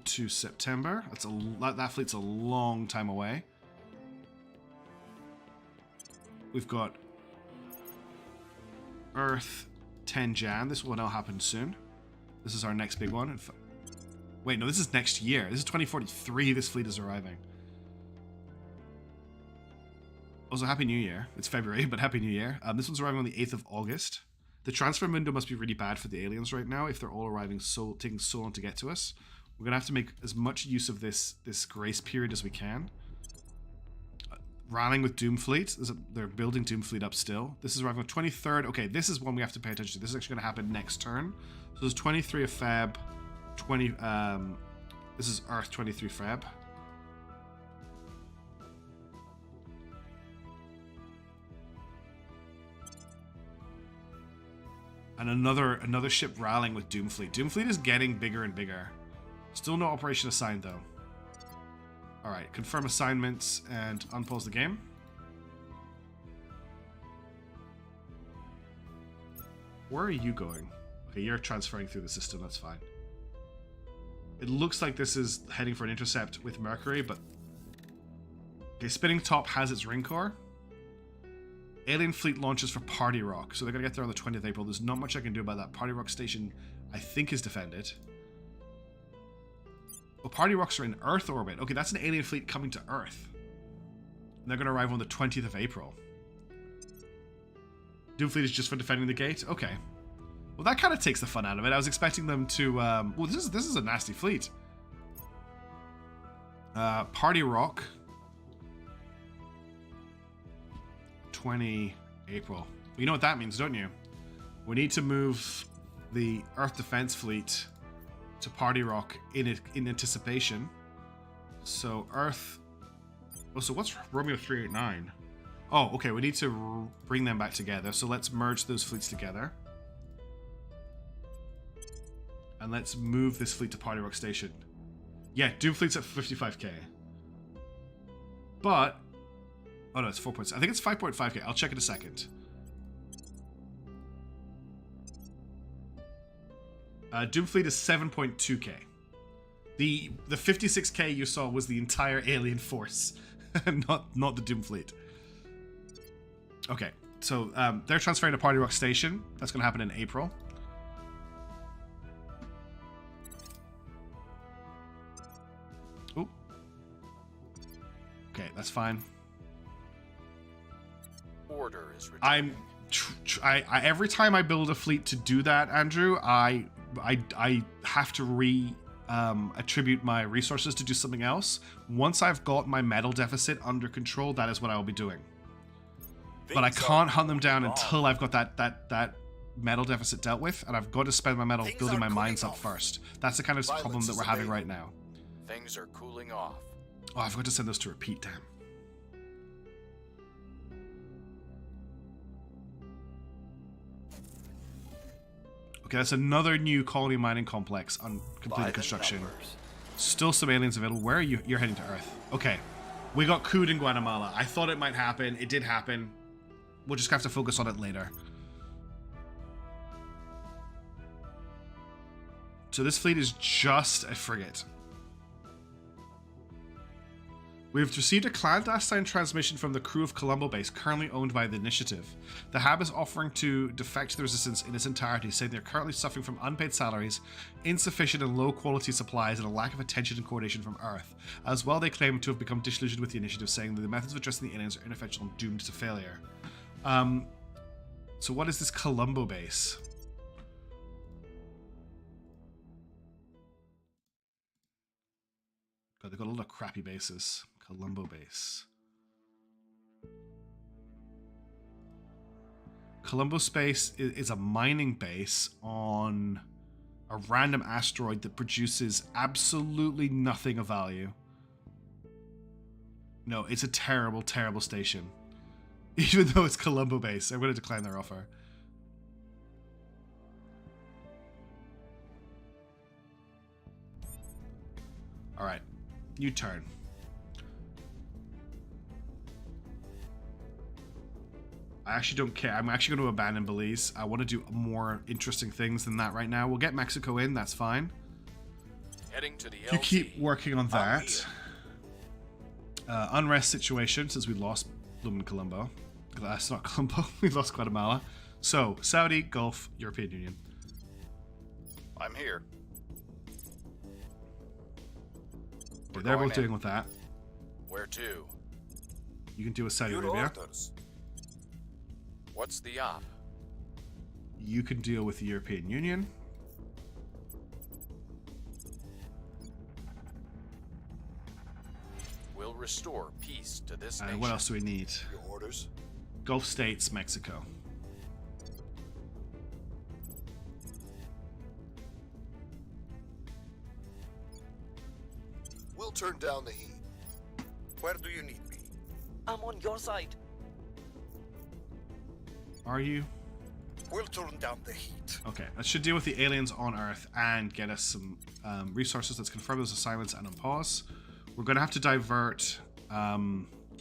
02 September. That fleet's a long time away. We've got Earth, 10 Jan. This will now happen soon. This is our next big one. Wait, no, this is next year. This is 2043 this fleet is arriving. Also, Happy New Year. It's February, but Happy New Year. This one's arriving on the 8th of August. The transfer window must be really bad for the aliens right now if they're all arriving taking so long to get to us. We're going to have to make as much use of this grace period as we can. Rallying with Doom Fleet. They're building Doom Fleet up still. This is arriving on 23rd. Okay, this is one we have to pay attention to. This is actually going to happen next turn. So it's 23 of Feb. This is Earth 23 Feb. And another ship rallying with Doom Fleet. Doom Fleet is getting bigger and bigger. Still no operation assigned though. Alright, confirm assignments and unpause the game. Where are you going? Okay, you're transferring through the system, that's fine. It looks like this is heading for an intercept with Mercury, but... Okay, Spinning Top has its ring core. Alien Fleet launches for Party Rock, so they're going to get there on the 20th of April. There's not much I can do about that. Party Rock Station, I think, is defended. Oh, Party Rocks are in Earth orbit. Okay, that's an alien fleet coming to Earth. And they're going to arrive on the 20th of April. Doom Fleet is just for defending the gate? Okay. Well, that kind of takes the fun out of it. I was expecting them to... well, this is a nasty fleet. Party Rock. 20... April. You know what that means, don't you? We need to move the Earth Defense Fleet to Party Rock in anticipation. So Earth... Oh, so what's Romeo 389? Oh, okay, we need to bring them back together. So let's merge those fleets together. And let's move this fleet to Party Rock Station. Yeah, Doom Fleet's at 55k. But... Oh no, it's 4 points. I think it's 5.5k. I'll check in a second. Doom Fleet is 7.2k. The 56k you saw was the entire alien force, not the Doom Fleet. Okay, so they're transferring to Party Rock Station. That's going to happen in April. Ooh. Okay, that's fine. Order is returning. Every time I build a fleet to do that, Andrew, I have to attribute my resources to do something else. Once I've got my metal deficit under control, that is what I will be doing. But I can't hunt them down until I've got that metal deficit dealt with, and I've got to spend my metal building my mines up first. That's the kind of problem that we're having right now. Things are cooling off. Oh, I forgot to send those to repeat, damn. Okay, that's another new colony mining complex on completed construction. Still some aliens available. Where are you? You're heading to Earth. Okay. We got cooed in Guatemala. I thought it might happen. It did happen. We'll just have to focus on it later. So this fleet is just a frigate. We've received a clandestine transmission from the crew of Colombo base, currently owned by the Initiative. The HAB is offering to defect to the Resistance in its entirety, saying they're currently suffering from unpaid salaries, insufficient and low-quality supplies, and a lack of attention and coordination from Earth. As well, they claim to have become disillusioned with the Initiative, saying that the methods of addressing the aliens are ineffectual and doomed to failure. So what is this Colombo base? God, they've got a lot of crappy bases. Colombo base. Colombo space is a mining base on a random asteroid that produces absolutely nothing of value. No, it's a terrible, terrible station. Even though it's Colombo base, I'm going to decline their offer. Alright, new turn. I actually don't care. I'm actually going to abandon Belize. I want to do more interesting things than that right now. We'll get Mexico in, that's fine. Heading to the You keep working on that. Unrest situation, since we lost Lumen Colombo. That's not Colombo. We lost Guatemala. So, Saudi, Gulf, European Union. I'm here. They're both dealing with that. Where to? You can deal with Saudi Your Arabia. orders. What's the op? You can deal with the European Union. We'll restore peace to this And nation. what else do we need? Your orders? Gulf states, Mexico. We'll turn down the heat. Where do you need me? I'm on your side. Are you? We'll turn down the heat. Okay, that should deal with the aliens on Earth and get us some resources. Let's confirm those assignments and unpause. We're going to have to divert...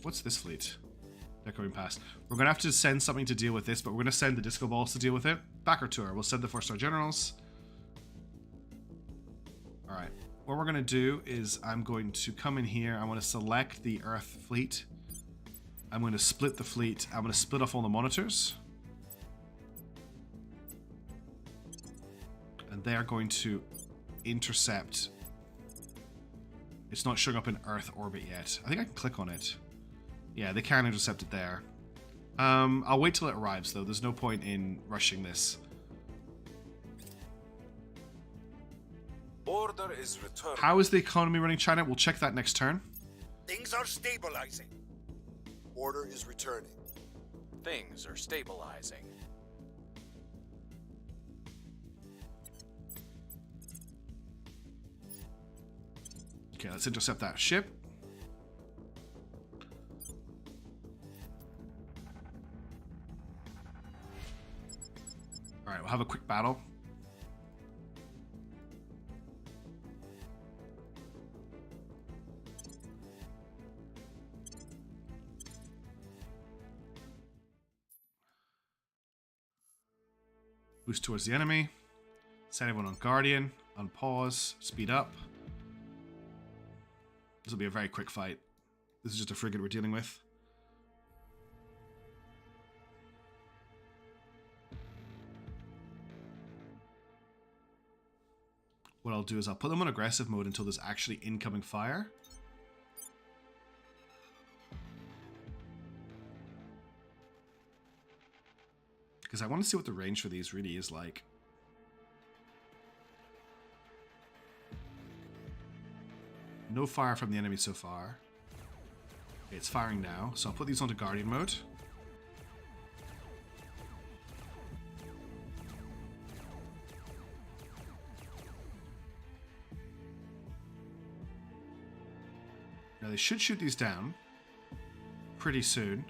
what's this fleet? They're coming past. We're going to have to send something to deal with this, but we're going to send the disco balls to deal with it. Backer tour. We'll send the 4-star generals. Alright. What we're going to do is I'm going to come in here. I want to select the Earth fleet. I'm going to split the fleet. I'm going to split off all the monitors. And they are going to intercept. It's not showing up in Earth orbit yet. I think I can click on it. Yeah, they can intercept it there. I'll wait till it arrives, though. There's no point in rushing this. Order is returned. How is the economy running, China? We'll check that next turn. Things are stabilizing. Order is returning. Things are stabilizing. Okay, let's intercept that ship. Alright, we'll have a quick battle. Boost towards the enemy. Set everyone on Guardian. Unpause. Speed up. This will be a very quick fight. This is just a frigate we're dealing with. What I'll do is I'll put them on aggressive mode until there's actually incoming fire. Because I want to see what the range for these really is like. No fire from the enemy so far. Okay, it's firing now, so I'll put these onto Guardian mode. Now they should shoot these down pretty soon.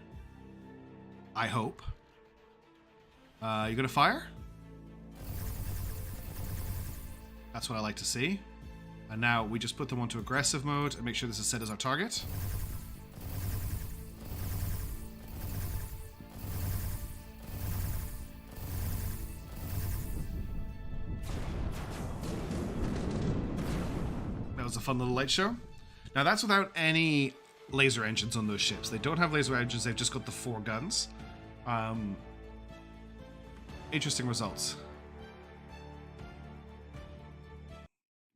I hope. You gonna fire? That's what I like to see. And now we just put them onto aggressive mode and make sure this is set as our target. That was a fun little light show. Now that's without any laser engines on those ships. They don't have laser engines, they've just got the 4 guns. Interesting results.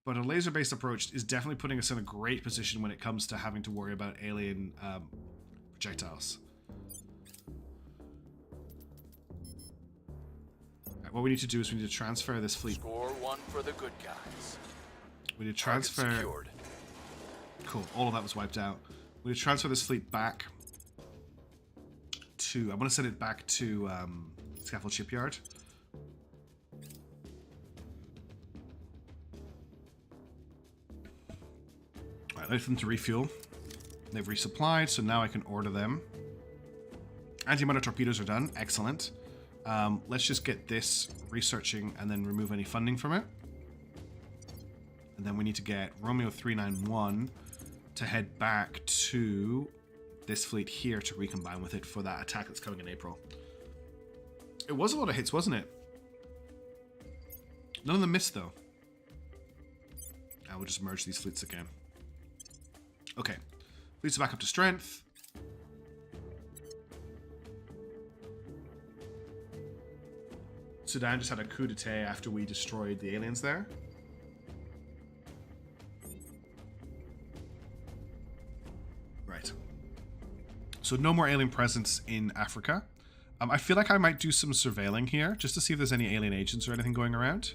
But a laser-based approach is definitely putting us in a great position when it comes to having to worry about alien projectiles. Right, what we need to do is we need to transfer this fleet. Score 1 for the good guys. We need to Target transfer. secured. Cool. All of that was wiped out. We need to transfer this fleet back to. I want to send it back to Scaffold Shipyard. Alright, wait for them to refuel. They've resupplied, so now I can order them. Anti-matter torpedoes are done. Excellent. Let's just get this researching and then remove any funding from it. And then we need to get Romeo 391 to head back to this fleet here to recombine with it for that attack that's coming in April. It was a lot of hits, wasn't it? None of them missed, though. I will just merge these fleets again. Okay. Fleets are back up to strength. Sudan just had a coup d'etat after we destroyed the aliens there. Right. So no more alien presence in Africa. I feel like I might do some surveilling here, just to see if there's any alien agents or anything going around.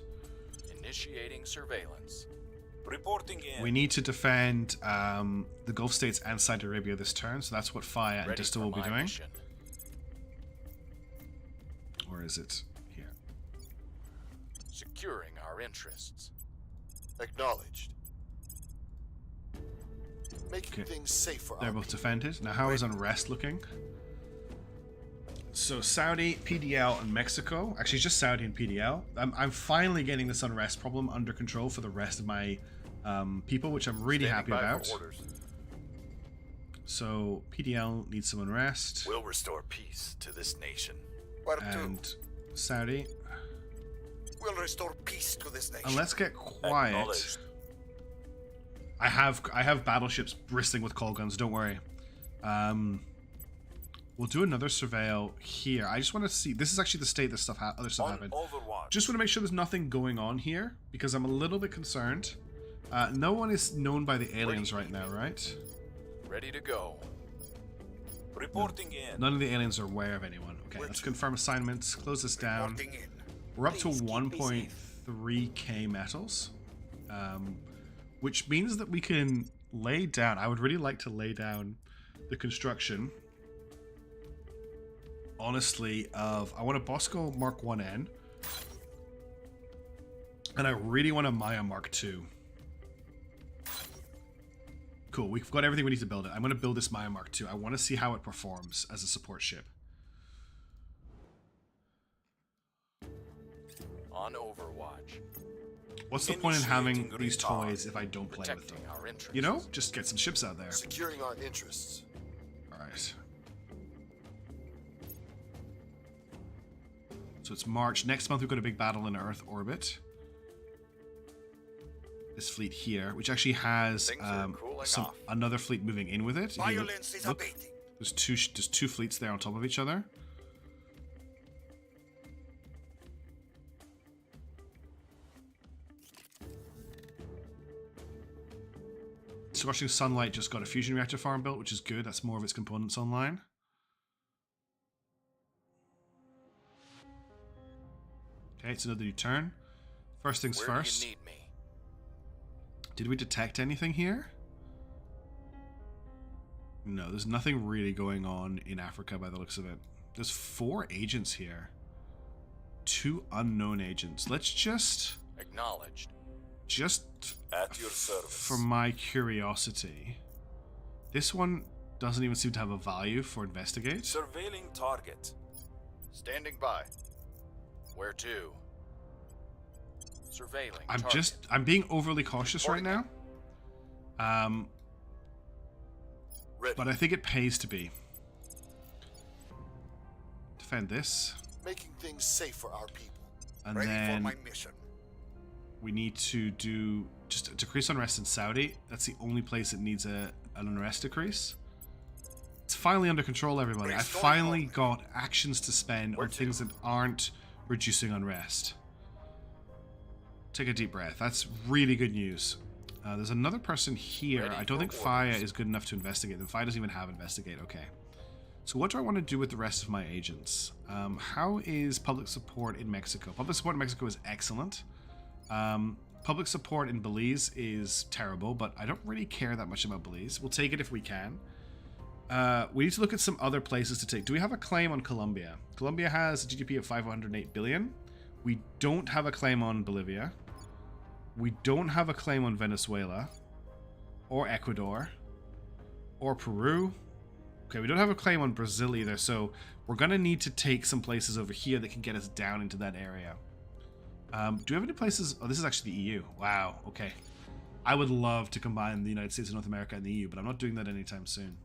Initiating surveillance. Reporting in. We need to defend the Gulf States and Saudi Arabia this turn, so that's what Fire and Ready Dista for will be my doing. mission. Or is it here? Securing our interests. Acknowledged. Making Okay. things safe for They're our both people. defended. Now how is Unrest looking? So Saudi, PDL, and Mexico. Actually, just Saudi and PDL. I'm finally getting this Unrest problem under control for the rest of my people, which I'm really happy Standing by about. for orders. So PDL needs some Unrest. We'll restore peace to this nation. Where to? And Saudi. We'll restore peace to this nation. And let's get quiet. Acknowledged. I have battleships bristling with call guns. Don't worry. We'll do another surveil here. I just want to see. This is actually the state that other stuff On happened. Overwatch. Just want to make sure there's nothing going on here because I'm a little bit concerned. No one is known by the aliens right now, right? Ready to go. Reporting in. None of the aliens are aware of anyone. Okay, let's confirm assignments. Close this down. Reporting in. We're up to Please keep me 1.3k metals, which means that we can lay down. I would really like to lay down the construction honestly, of I want a Bosco Mark 1N, and I really want a Maya Mark 2. Cool, we've got everything we need to build it. I'm going to build this Maya Mark 2. I want to see how it performs as a support ship. On Overwatch. What's the point in having Initiating these recon. toys if I don't play with them? Protecting our interests. You know, just get some ships out there. Securing our interests. Alright. So it's March. Next month we've got a big battle in Earth orbit. This fleet here, which actually has Things are cooling off. another fleet moving in with it. If you Violence is look, abating. there's two fleets there on top of each other. Scorching Sunlight just got a fusion reactor farm built, which is good. That's more of its components online. Okay, it's another new turn. First things Where first. do you need me? Did we detect anything here? No, there's nothing really going on in Africa by the looks of it. There's 4 agents here. 2 unknown agents. Let's just Acknowledged. At your service. for my curiosity. This one doesn't even seem to have a value for investigate. Surveilling target. Standing by. Where to? Surveilling. I'm being overly cautious right now. Ready. But I think it pays to be. Defend this. Making things safe for our people. And Ready for then my mission. we need to do just a decrease unrest in Saudi. That's the only place it needs an unrest decrease. It's finally under control, everybody. I Restoring finally order. got actions to spend on things that aren't reducing unrest. Take a deep breath. That's really good news. There's another person here. Ready I don't for think Fire orders. is good enough to investigate them. Fire doesn't even have investigate. Okay. So what do I want to do with the rest of my agents? How is public support in Mexico? Public support in Mexico is excellent. Public support in Belize is terrible, but I don't really care that much about Belize. We'll take it if we can. We need to look at some other places to take. Do we have a claim on Colombia? Colombia has a GDP of 508 billion. We don't have a claim on Bolivia. We don't have a claim on Venezuela. Or Ecuador. Or Peru. Okay, we don't have a claim on Brazil either, so we're going to need to take some places over here that can get us down into that area. Do we have any places... Oh, this is actually the EU. Wow, okay. I would love to combine the United States and North America and the EU, but I'm not doing that anytime soon.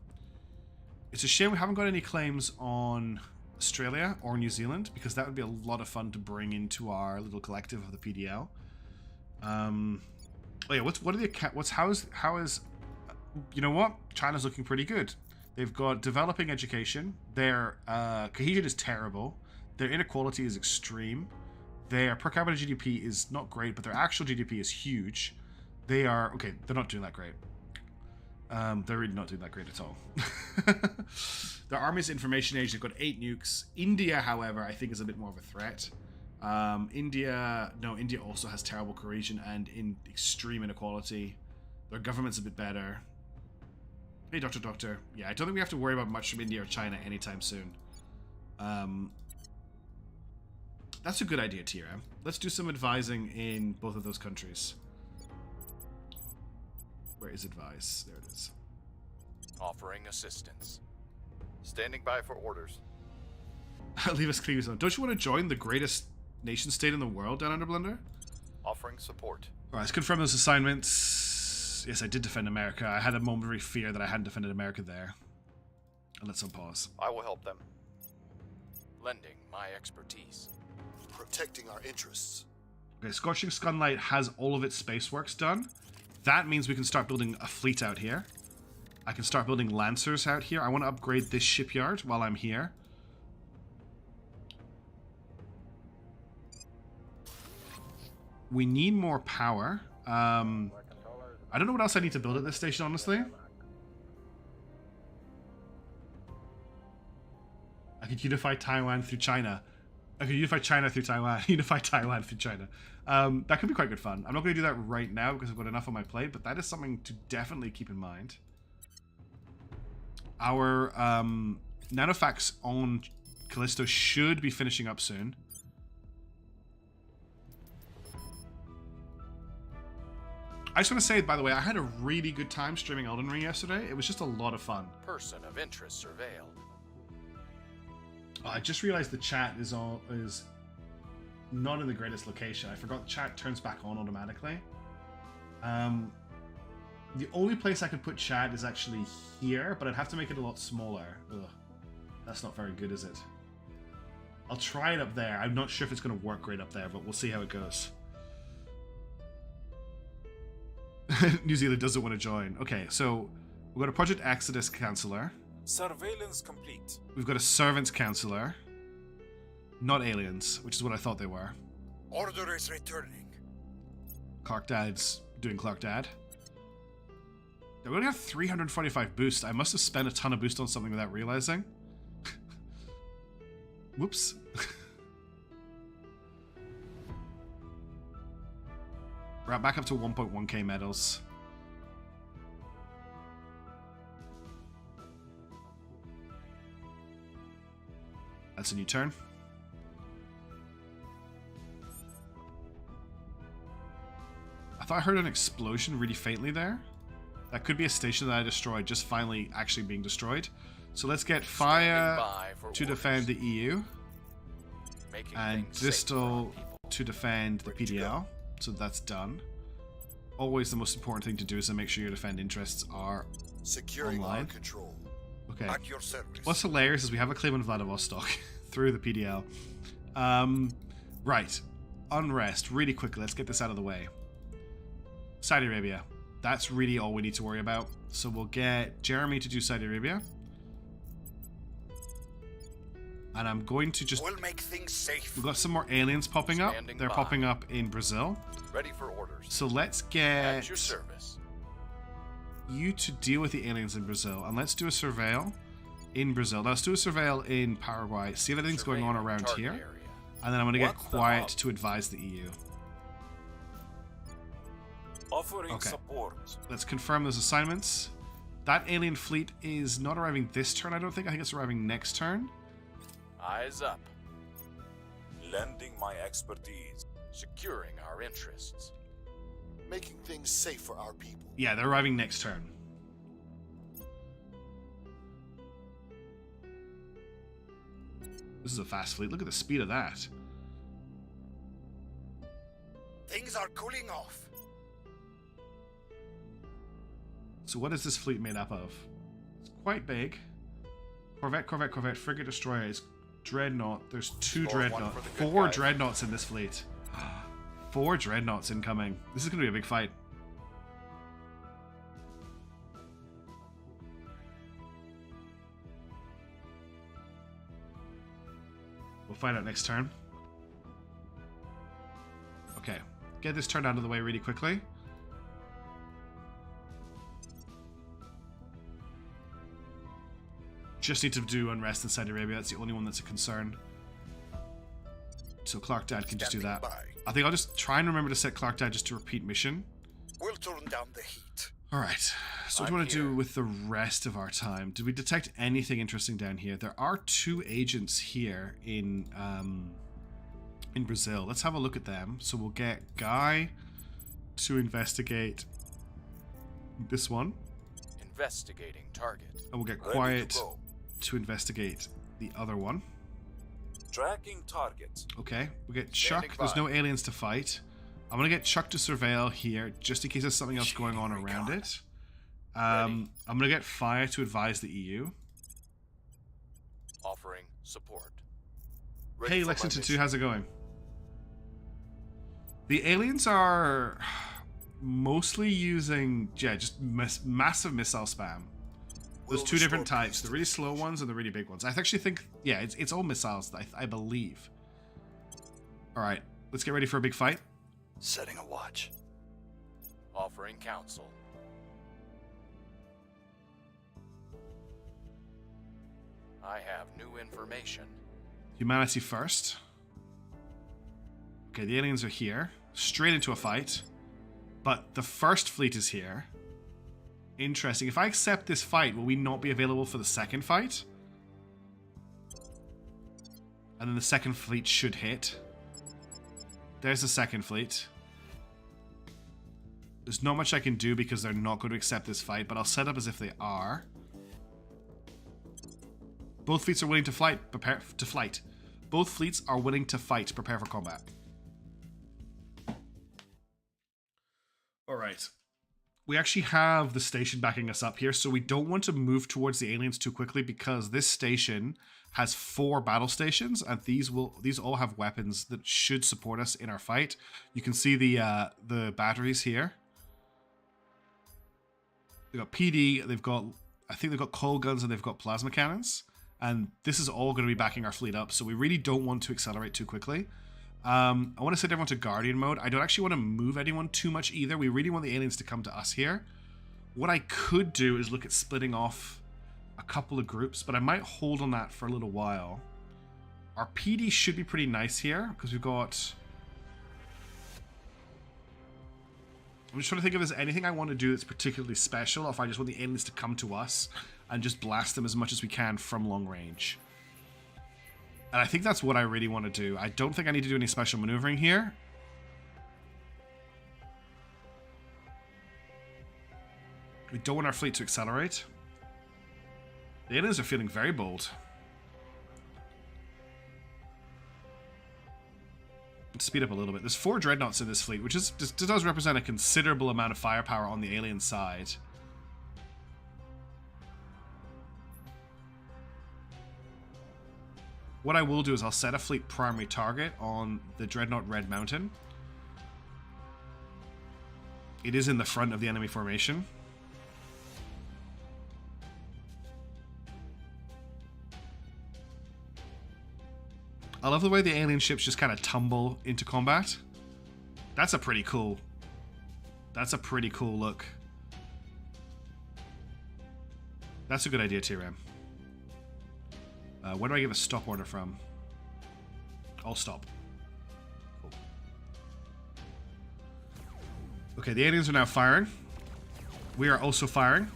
It's a shame we haven't got any claims on Australia or New Zealand, because that would be a lot of fun to bring into our little collective of the PDL. Oh yeah, how is you know what? China's looking pretty good. They've got developing education. Their cohesion is terrible. Their inequality is extreme. Their per capita GDP is not great, but their actual GDP is huge. They are okay. They're not doing that great. They're really not doing that great at all. Their army's information age. They've got 8 nukes. India, however, I think is a bit more of a threat. India also has terrible cohesion and extreme inequality. Their government's a bit better. Hey, Doctor. Yeah, I don't think we have to worry about much from India or China anytime soon. That's a good idea, TRM. Let's do some advising in both of those countries. Where is advice? There it is. Offering assistance. Standing by for orders. Leave us clear zone. Don't you want to join the greatest nation state in the world, Down Under Blunder? Offering support. Alright, let's confirm those assignments. Yes, I did defend America. I had a momentary fear that I hadn't defended America there. And let's unpause. I will help them. Lending my expertise. Protecting our interests. Okay, Scorching Sunlight has all of its space works done. That means we can start building a fleet out here. I can start building Lancers out here. I want to upgrade this shipyard while I'm here. We need more power. I don't know what else I need to build at this station, honestly. I could unify Taiwan through China. I could unify China through Taiwan. Unify Taiwan through China. That could be quite good fun. I'm not going to do that right now because I've got enough on my plate, but that is something to definitely keep in mind. Our Nanofax on Callisto should be finishing up soon. I just want to say, by the way, I had a really good time streaming Elden Ring yesterday. It was just a lot of fun. Person of interest surveilled. Oh, I just realized the chat is not in the greatest location. I forgot the chat turns back on automatically. The only place I could put chat is actually here, but I'd have to make it a lot smaller. Ugh, that's not very good, is it? I'll try it up there. I'm not sure if it's going to work great up there, but we'll see how it goes. New Zealand doesn't want to join. Okay, so we've got a Project Exodus counselor. Surveillance complete. We've got a Servants counselor. Not aliens, which is what I thought they were. Order is returning. Clark Dad's doing Clark Dad. We only have 345 boost. I must have spent a ton of boost on something without realizing. Whoops. We're back up to 1.1k medals. That's a new turn. I thought I heard an explosion really faintly there. That could be a station that I destroyed, just finally actually being destroyed. So let's get Fire to defend the EU. And Distal to defend the PDL. So that's done. Always the most important thing to do is to make sure your defend interests are Securing online. our control. Okay. At your service. What's hilarious is we have a claim on Vladivostok through the PDL. Right. Unrest. Really quickly. Let's get this out of the way. Saudi Arabia. That's really all we need to worry about. So we'll get Jeremy to do Saudi Arabia. And I'm going to just... We'll make things safe. We've got some more aliens popping up. Standing They're by. popping up in Brazil. Ready for orders. So let's At get your service. you to deal with the aliens in Brazil. And let's do a surveil in Brazil. Now let's do a surveil in Paraguay. See if anything's going on Surveilling around target here. area. And then I'm going to get What's the quiet hub? to advise the EU. Offering Okay. support. Let's confirm those assignments. That alien fleet is not arriving this turn, I don't think. I think it's arriving next turn. Eyes up. Lending my expertise. Securing our interests. Making things safe for our people. Yeah, they're arriving next turn. This is a fast fleet. Look at the speed of that. Things are cooling off. So what is this fleet made up of? It's quite big. Corvette, Corvette, Corvette, Frigate, Destroyers, Dreadnought. There's two Score one Dreadnoughts. for the good 4 guys. Dreadnoughts in this fleet. 4 Dreadnoughts incoming. This is going to be a big fight. We'll find out next turn. Okay. Get this turn out of the way really quickly. Just need to do unrest in Saudi Arabia. That's the only one that's a concern. So Clark Dad can just do that. Standing by. I think I'll just try and remember to set Clark Dad just to repeat mission. We'll turn down the heat. Alright. So what do you want to do with the rest of our time? Did we detect anything interesting down here? There are 2 agents here in Brazil. Let's have a look at them. So we'll get Guy to investigate this one. Investigating target. And we'll get Ready Quiet to go. to investigate the other one. Tracking target. Okay, we get Standing Chuck. There's by. no aliens to fight. I'm gonna get Chuck to surveil here, just in case there's something else going on around it. I'm gonna get Fire to advise the EU. Offering support. Ready Hey, for my Lexington 2, mission. how's it going? The aliens are mostly using, yeah, just massive missile spam. There's We'll 2 different restore types, the really slow ones and the really big ones. I actually think, yeah, it's all missiles, I believe. Alright, let's get ready for a big fight. Setting a watch. Offering counsel. I have new information. Humanity first. Okay, the aliens are here. Straight into a fight. But the first fleet is here. Interesting. If I accept this fight, will we not be available for the second fight? And then the second fleet should hit. There's the second fleet. There's not much I can do because they're not going to accept this fight, but I'll set up as if they are. Both fleets are willing to fight. Prepare to flight. Both fleets are willing to fight. Prepare for combat. Alright. We actually have the station backing us up here, so we don't want to move towards the aliens too quickly because this station has 4 battle stations, and these all have weapons that should support us in our fight. You can see the batteries here. They've got PD, I think they've got coal guns, and they've got plasma cannons. And this is all going to be backing our fleet up, so we really don't want to accelerate too quickly. I want to set everyone to Guardian mode. I don't actually want to move anyone too much either. We really want the aliens to come to us here. What I could do is look at splitting off a couple of groups, but I might hold on that for a little while. Our PD should be pretty nice here, because we've got... I'm just trying to think if there's anything I want to do that's particularly special, or if I just want the aliens to come to us and just blast them as much as we can from long range. And I think that's what I really want to do. I don't think I need to do any special maneuvering here. We don't want our fleet to accelerate. The aliens are feeling very bold. Let's speed up a little bit. There's 4 dreadnoughts in this fleet, which does represent a considerable amount of firepower on the alien side. What I will do is I'll set a fleet primary target on the Dreadnought Red Mountain. It is in the front of the enemy formation. I love the way the alien ships just kind of tumble into combat. That's a pretty cool look. That's a good idea, TRM. Where do I give a stop order from? I'll stop. Cool. Okay, the aliens are now firing. We are also firing.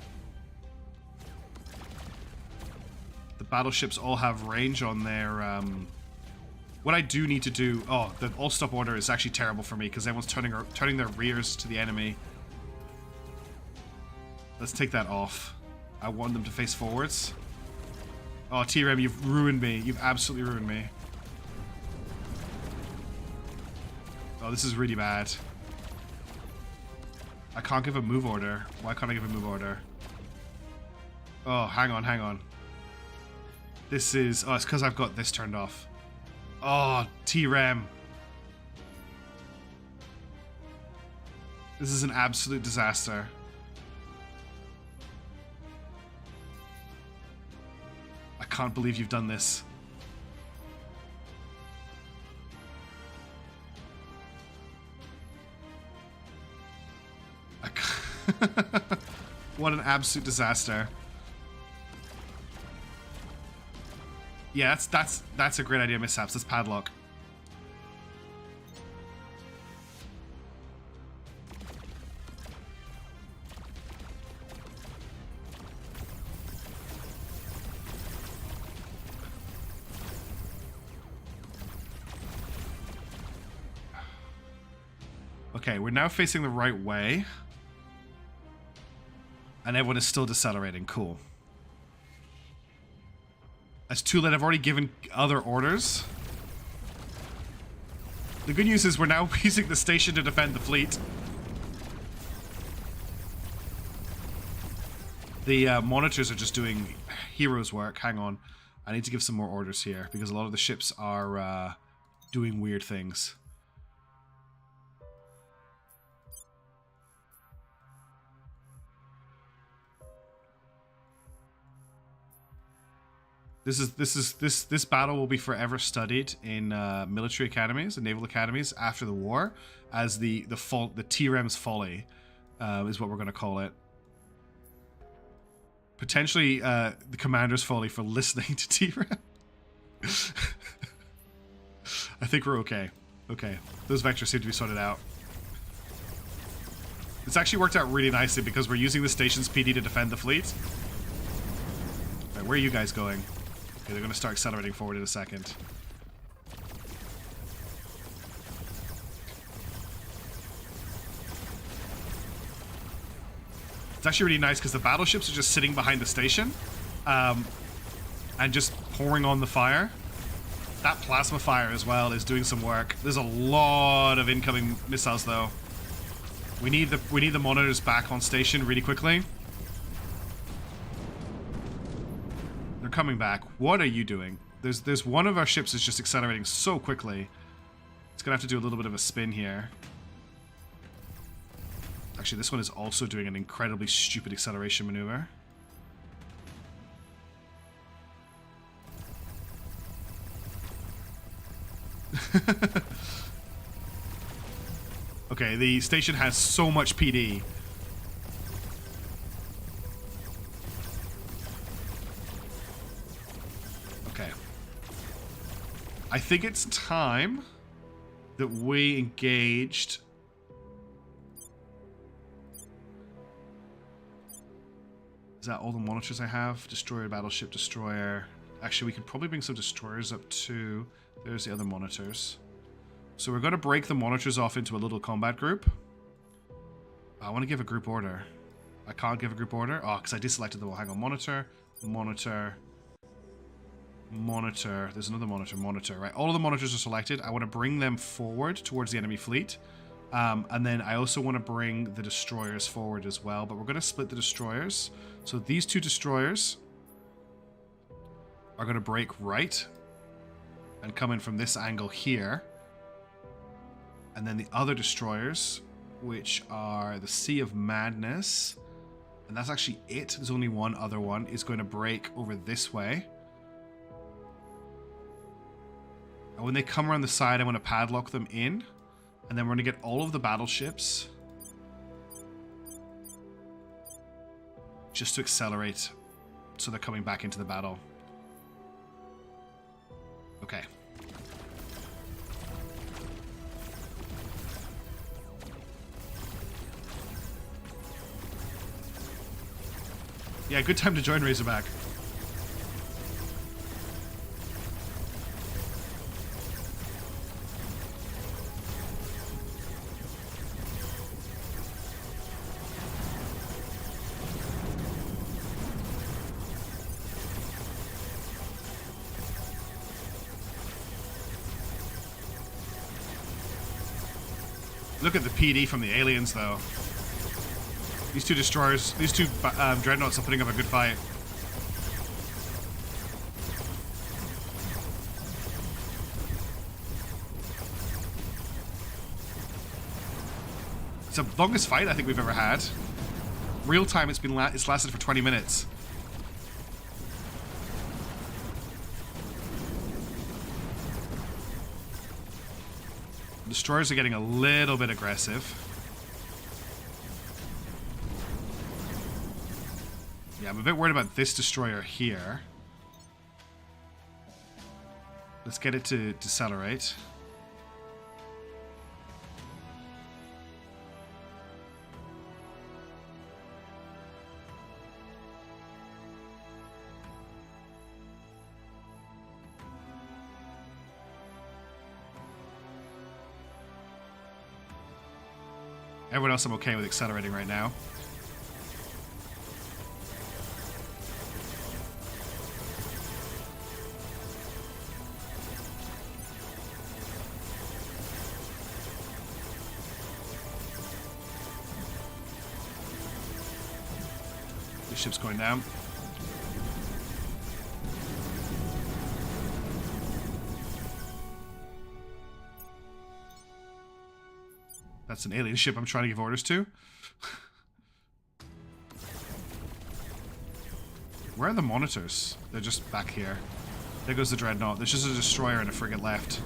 The battleships all have range on their... What I do need to do... Oh, the all stop order is actually terrible for me because everyone's turning their rears to the enemy. Let's take that off. I want them to face forwards. Oh, TRM, you've ruined me. You've absolutely ruined me. Oh, this is really bad. I can't give a move order. Why can't I give a move order? Oh, hang on, hang on. This is... Oh, it's because I've got this turned off. Oh, TRM. This is an absolute disaster. I can't believe you've done this. What an absolute disaster. Yeah, that's a great idea, mishaps. Let's padlock. Okay, we're now facing the right way. And everyone is still decelerating. Cool. That's too late. I've already given other orders. The good news is we're now using the station to defend the fleet. The monitors are just doing heroes work. Hang on. I need to give some more orders here because a lot of the ships are doing weird things. This battle will be forever studied in military academies and naval academies after the war as the TRM's folly is what we're going to call it. Potentially the commander's folly for listening to TRM. I think we're okay. Okay, those vectors seem to be sorted out. It's actually worked out really nicely because we're using the station's PD to defend the fleet. Right, where are you guys going? Okay, they're going to start accelerating forward in a second. It's actually really nice because the battleships are just sitting behind the station and just pouring on the fire. That plasma fire as well is doing some work. There's a lot of incoming missiles though. We need the monitors back on station really quickly. They're coming back. What are you doing? There's one of our ships is just accelerating so quickly. It's gonna have to do a little bit of a spin here. Actually, this one is also doing an incredibly stupid acceleration maneuver. Okay, the station has so much PD. Okay. I think it's time that we engaged. Is that all the monitors I have? Destroyer, battleship, destroyer. Actually, we could probably bring some destroyers up too. There's the other monitors. So we're going to break the monitors off into a little combat group. I want to give a group order. I can't give a group order. Oh, because I deselected them all. Hang on. Monitor, monitor, monitor. There's another monitor, monitor. Right, all of the monitors are selected. I want to bring them forward towards the enemy fleet. And then I also want to bring the destroyers forward as well. But we're going to split the destroyers. So these two destroyers are going to break right and come in from this angle here. And then the other destroyers, which are the Sea of Madness, and that's actually it. There's only one other one, is going to break over this way. And when they come around the side, I'm going to padlock them in. And then we're going to get all of the battleships just to accelerate so they're coming back into the battle. Okay. Yeah, good time to join Razorback. Look at the PD from the aliens, though. These two destroyers, these two dreadnoughts are putting up a good fight. It's the longest fight I think we've ever had. Real time, it's lasted for 20 minutes. Destroyers are getting a little bit aggressive. Yeah, I'm a bit worried about this destroyer here. Let's get it to decelerate. Everyone else I'm okay with accelerating right now. This ship's going down. That's an alien ship I'm trying to give orders to. Where are the monitors? They're just back here. There goes the dreadnought. There's just a destroyer and a frigate left.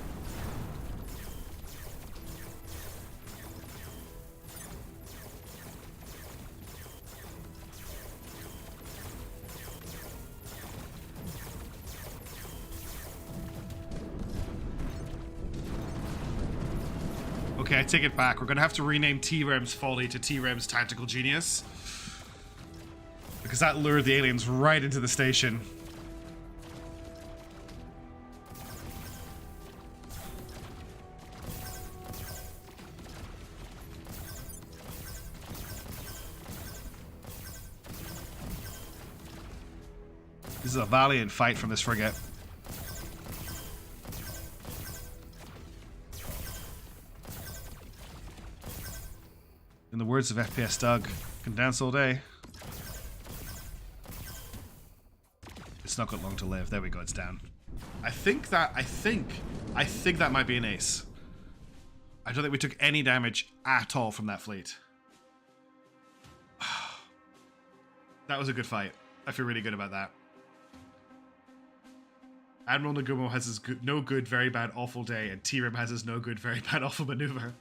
Okay, I take it back. We're gonna have to rename T-Rem's Folly to T-Rem's Tactical Genius. Because that lured the aliens right into the station. This is a valiant fight from this frigate. In the words of FPS Doug, can dance all day. It's not got long to live. There we go, it's down. I think that might be an ace. I don't think we took any damage at all from that fleet. That was a good fight. I feel really good about that. Admiral Nagumo has his no good, very bad, awful day, and T-Rim has his no good, very bad, awful maneuver.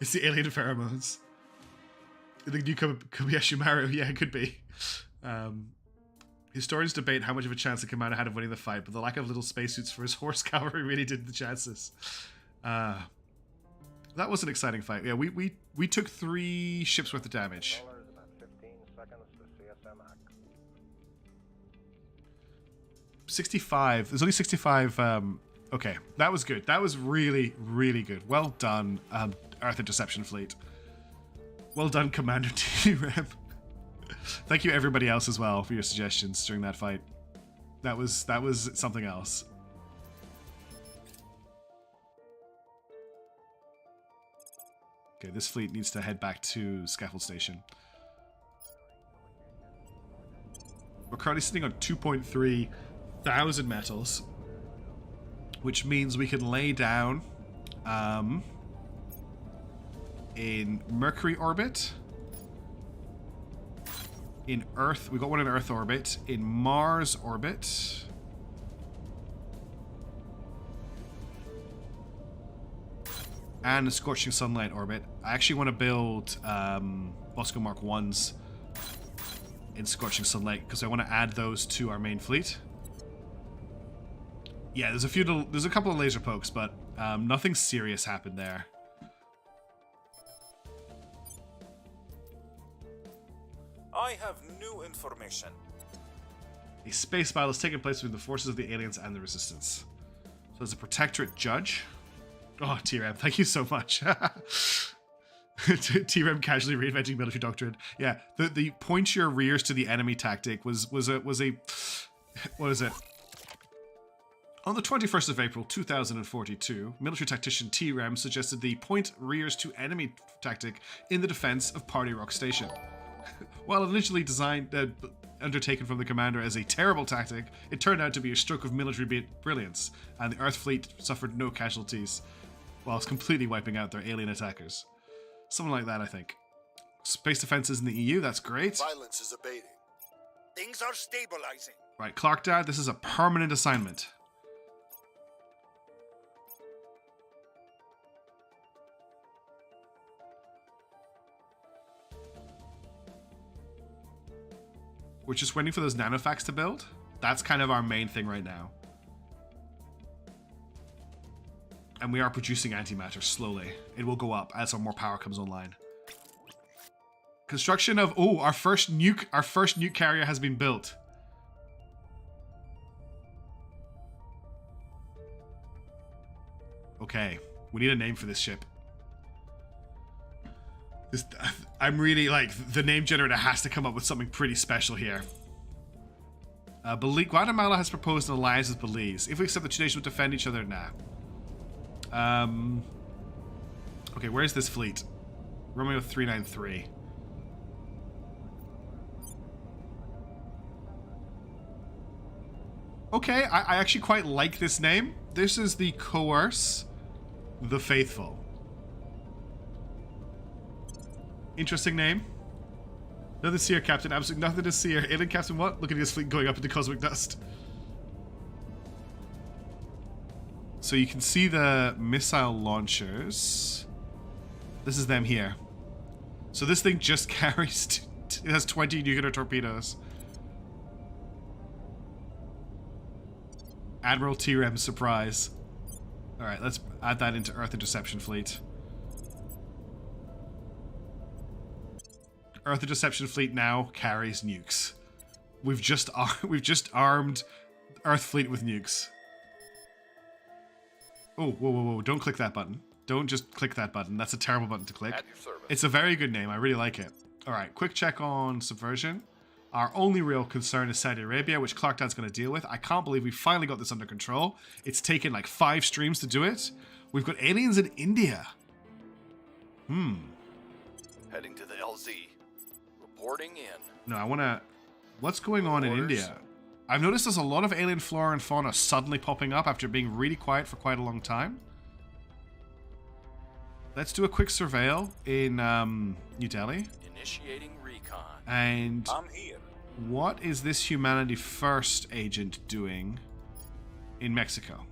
It's the alien pheromones. The new Kobayashi Maru, yeah, it could be. Historians debate how much of a chance the commander had of winning the fight, but the lack of little spacesuits for his horse cavalry really did the chances. That was an exciting fight. Yeah, we took 3 ships worth of damage. 65. There's only 65. Okay, that was good. That was really, really good. Well done, Earth Interception Fleet. Well done, Commander T-Rem. Thank you, everybody else, as well, for your suggestions during that fight. That was something else. Okay, this fleet needs to head back to Scaffold Station. We're currently sitting on 2.3 thousand metals, which means we can lay down in Mercury orbit, in Earth, we got one in Earth orbit, in Mars orbit, and a Scorching Sunlight orbit. I actually want to build Bosco Mark 1s in Scorching Sunlight because I want to add those to our main fleet. Yeah, there's a couple of laser pokes, but nothing serious happened there. I have new information. A space battle has taken place between the forces of the aliens and the resistance. So there's a protectorate judge. Oh, T-Rem, thank you so much. T-Rem casually reinventing military doctrine. Yeah, the point your rears to the enemy tactic was a what is it? On the 21st of April 2042, military tactician T-Rem suggested the point rears to enemy tactic in the defense of Party Rock Station. While initially undertaken from the commander as a terrible tactic, it turned out to be a stroke of military brilliance, and the Earth fleet suffered no casualties, whilst completely wiping out their alien attackers. Something like that, I think. Space defenses in the EU, that's great. Violence is abating. Things are stabilizing. Right, Clark Dad, this is a permanent assignment. We're just waiting for those nanofacts to build. That's kind of our main thing right now. And we are producing antimatter slowly. It will go up as some more power comes online. Construction of our first nuke carrier has been built. Okay, we need a name for this ship. I'm really like, the name generator has to come up with something pretty special here. Guatemala has proposed an alliance with Belize. If we accept the two nations will defend each other, nah. Okay, where's this fleet? Romeo 393. Okay, I actually quite like this name. This is the Coerce the Faithful. Interesting name. Nothing to see here, Captain. Absolutely nothing to see here. Alien Captain, what? Look at his fleet going up into cosmic dust. So you can see the missile launchers. This is them here. So this thing just carries... it has 20 nuclear torpedoes. Admiral T-Rem, surprise. Alright, let's add that into Earth Interception Fleet. Earth Interception Fleet now carries nukes. We've just armed Earth Fleet with nukes. Oh, whoa, whoa, whoa! Don't click that button. Don't just click that button. That's a terrible button to click. At your service. It's a very good name. I really like it. All right, quick check on subversion. Our only real concern is Saudi Arabia, which Clarkdad's going to deal with. I can't believe we finally got this under control. It's taken like 5 streams to do it. We've got aliens in India. Heading to the LZ. Reporting in. No, I want to... What's going on in Orders. India? I've noticed there's a lot of alien flora and fauna suddenly popping up after being really quiet for quite a long time. Let's do a quick surveil in New Delhi. Initiating recon. And I'm here. what is this Humanity First agent doing in Mexico?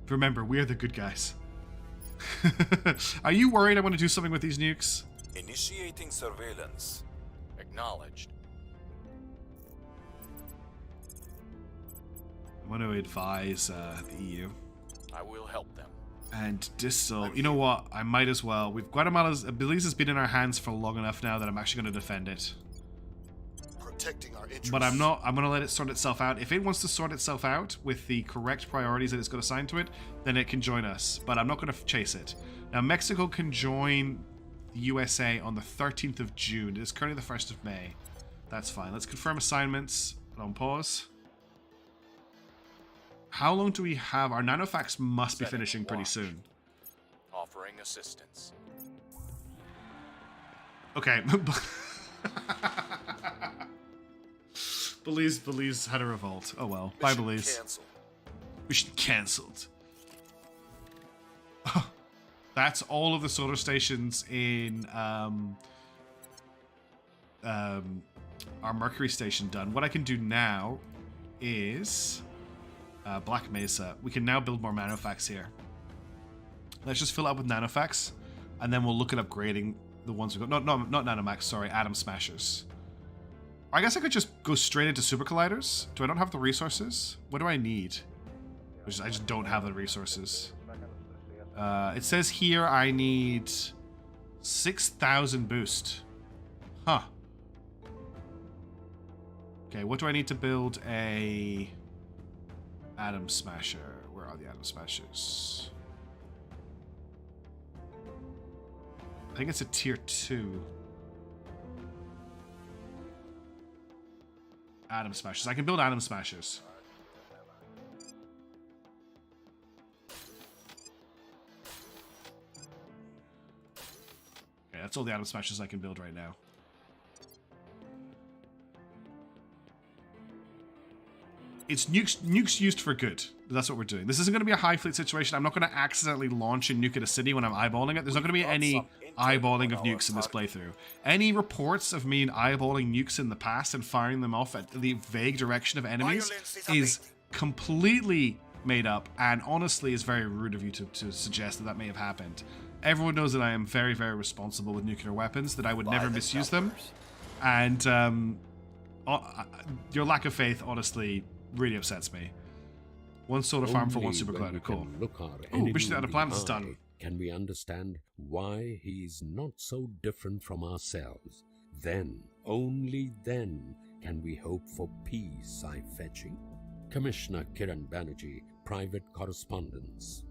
Remember, we are the good guys. Are you worried I want to do something with these nukes? Initiating surveillance. Acknowledged. I want to advise the EU. I will help them. And Distal, you know what? I might as well. Guatemala's Belize has been in our hands for long enough now that I'm actually going to defend it. Protecting our interests. But I'm not. I'm going to let it sort itself out. If it wants to sort itself out with the correct priorities that it's got assigned to it, then it can join us. But I'm not going to chase it. Now, Mexico can join the USA on the 13th of June. It is currently the 1st of May. That's fine. Let's confirm assignments. On pause. How long do we have? Our nanofax must be Setting finishing pretty watch. soon. Offering assistance. Okay. Belize had a revolt. Oh well. Bye, Mission Belize. Cancel. Mission cancelled. That's all of the solar stations in our Mercury station done. What I can do now is Black Mesa. We can now build more nanofax here. Let's just fill it up with nanofax, and then we'll look at upgrading the ones we got. Not nanomax. Sorry, atom smashers. I guess I could just go straight into super colliders. Do I not have the resources? What do I need? I just don't have the resources. It says here I need 6,000 boost. Huh. Okay, what do I need to build a atom smasher? Where are the atom smashers? I think it's a tier 2. Atom smashers. I can build atom smashers. Okay, that's all the atom smashers I can build right now. It's nukes used for good. That's what we're doing. This isn't going to be a high fleet situation. I'm not going to accidentally launch a nuke at a city when I'm eyeballing it. There's not going to be any eyeballing of nukes in this playthrough. Any reports of me eyeballing nukes in the past and firing them off at the vague direction of enemies is completely made up, and honestly is very rude of you to suggest that that may have happened. Everyone knows that I am very, very responsible with nuclear weapons, that I would never misuse them, and your lack of faith, honestly, really upsets me. One solar farm for one Only super when collider. we Cool. can look our Ooh, enemy Mission in Out of the Planets is eye, done. Can we understand why he's not so different from ourselves? Then, only then, can we hope for peace, I fetching. Commissioner Kiran Banerjee, Private Correspondence.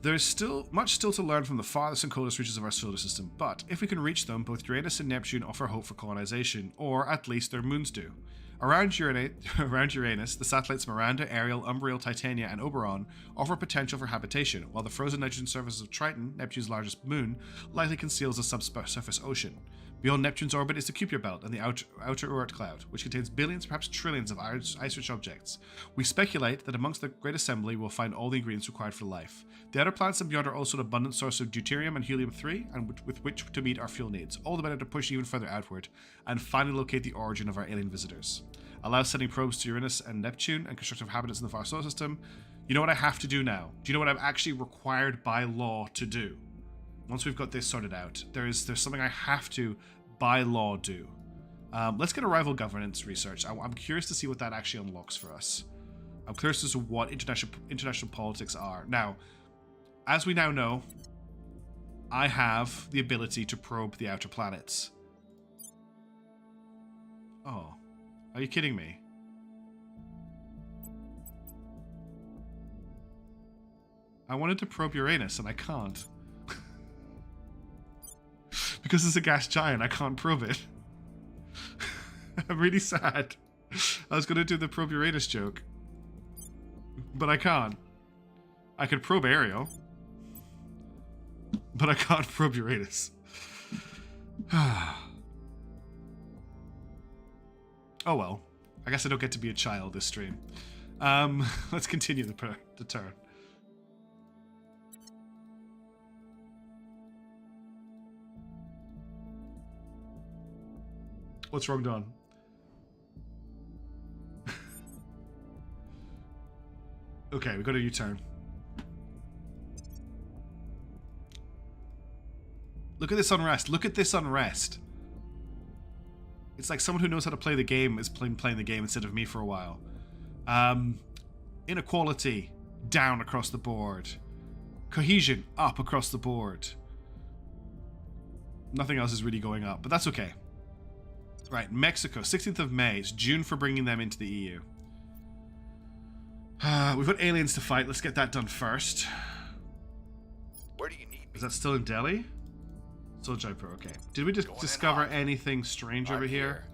There's still much to learn from the farthest and coldest reaches of our solar system, but if we can reach them, both Uranus and Neptune offer hope for colonization, or at least their moons do. Around Uranus, the satellites Miranda, Ariel, Umbriel, Titania, and Oberon offer potential for habitation, while the frozen nitrogen surface of Triton, Neptune's largest moon, likely conceals a subsurface ocean. Beyond Neptune's orbit is the Kuiper Belt and the outer Oort cloud, which contains billions, perhaps trillions of ice-rich objects. We speculate that amongst the Great Assembly we'll find all the ingredients required for life. The outer planets and beyond are also an abundant source of deuterium and helium-3, and with which to meet our fuel needs, all the better to push even further outward, and finally locate the origin of our alien visitors. Allow sending probes to Uranus and Neptune and constructive habitants in the far solar system. You know what I have to do now? Do you know what I'm actually required by law to do? Once we've got this sorted out, there's something I have to, by law, do. Let's get a rival governance research. I'm curious to see what that actually unlocks for us. I'm curious as to what international politics are. Now, as we now know, I have the ability to probe the outer planets. Oh, are you kidding me? I wanted to probe Uranus and I can't. Because it's a gas giant, I can't probe it. I'm really sad. I was going to do the probe Uranus joke. But I can't. I could probe Ariel. But I can't probe Uranus. Oh well. I guess I don't get to be a child this stream. Let's continue the turn. What's wrong, Don? Okay, we got a U-turn. Look at this unrest. Look at this unrest. It's like someone who knows how to play the game is playing the game instead of me for a while. Inequality down across the board. Cohesion up across the board. Nothing else is really going up, but that's okay. Right, Mexico, 16th of May. It's June for bringing them into the EU. We've got aliens to fight. Let's get that done first. Where do you need me? Is that still in Delhi? Still Jaipur, okay. Did we just discover anything strange over here?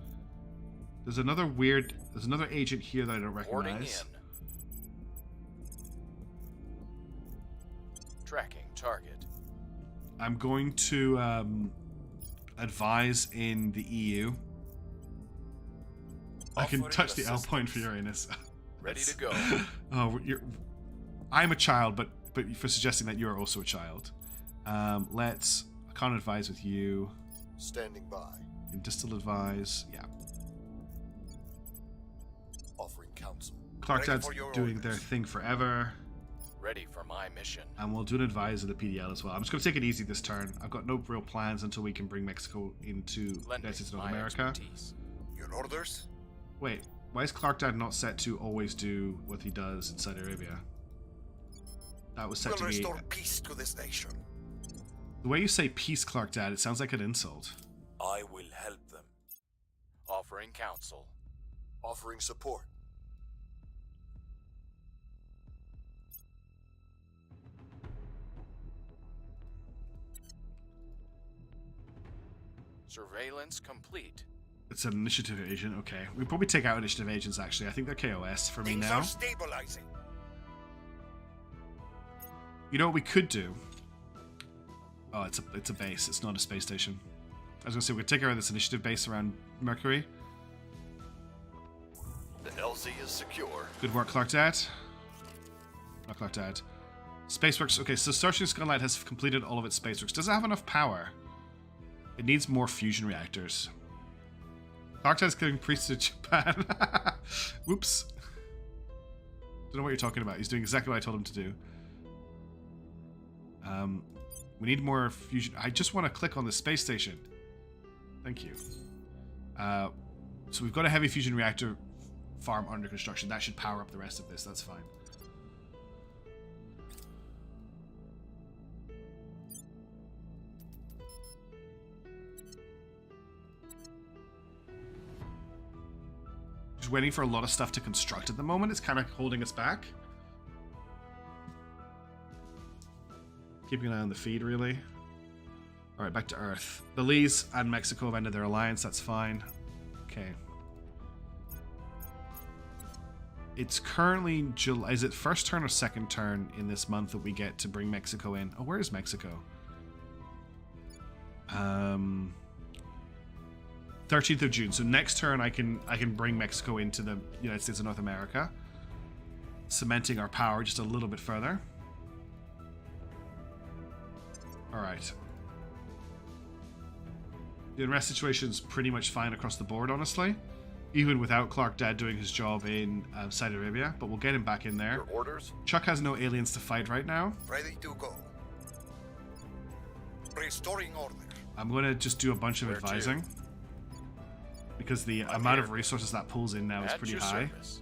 There's another agent here that I don't recognize. Tracking target. I'm going to advise in the EU. I can touch the L point for Uranus. Ready to go. Oh, I'm a child, but for suggesting that you're also a child. I can't advise with you. Standing by. And distal advise, yeah. Offering counsel. Clark Ready Dad's for your doing orders. their thing forever. Ready for my mission. And we'll do an advise of the PDL as well. I'm just going to take it easy this turn. I've got no real plans until we can bring Mexico into United States of North America. Expertise. Your orders? Wait, why is Clark Dad not set to always do what he does in Saudi Arabia? That was set We'll to be... restore peace to this nation. The way you say peace, Clark Dad, it sounds like an insult. I will help them. Offering counsel. Offering support. Surveillance complete. It's an initiative agent, okay. We probably take out initiative agents, actually. I think they're KOS for me Things now. are stabilizing. You know what we could do? Oh, it's a base. It's not a space station. I was going to say, we could take out this initiative base around Mercury. The LZ is secure. Good work, Clark Dad. Not Clark Dad. Spaceworks. Okay, so Searching Skylight has completed all of its spaceworks. Does it have enough power? It needs more fusion reactors. Clark Dad's giving priests to Japan. Whoops. Don't know what you're talking about. He's doing exactly what I told him to do. We need more fusion. I just want to click on the space station. Thank you. So we've got a heavy fusion reactor farm under construction. That should power up the rest of this. That's fine. Just waiting for a lot of stuff to construct at the moment. It's kind of holding us back. Keeping an eye on the feed, really. Alright, back to Earth. Belize and Mexico have ended their alliance. That's fine. Okay. It's currently July. Is it first turn or second turn in this month that we get to bring Mexico in? Oh, where is Mexico? 13th of June. So next turn I can bring Mexico into the United States of North America, cementing our power just a little bit further. All right. The unrest situation's pretty much fine across the board, honestly, even without Clark Dad doing his job in Saudi Arabia. But we'll get him back in there. Your orders? Chuck has no aliens to fight right now. Ready to go. Restoring order. I'm going to just do a bunch of advising, because the amount of resources that pulls in now is At pretty your high. service.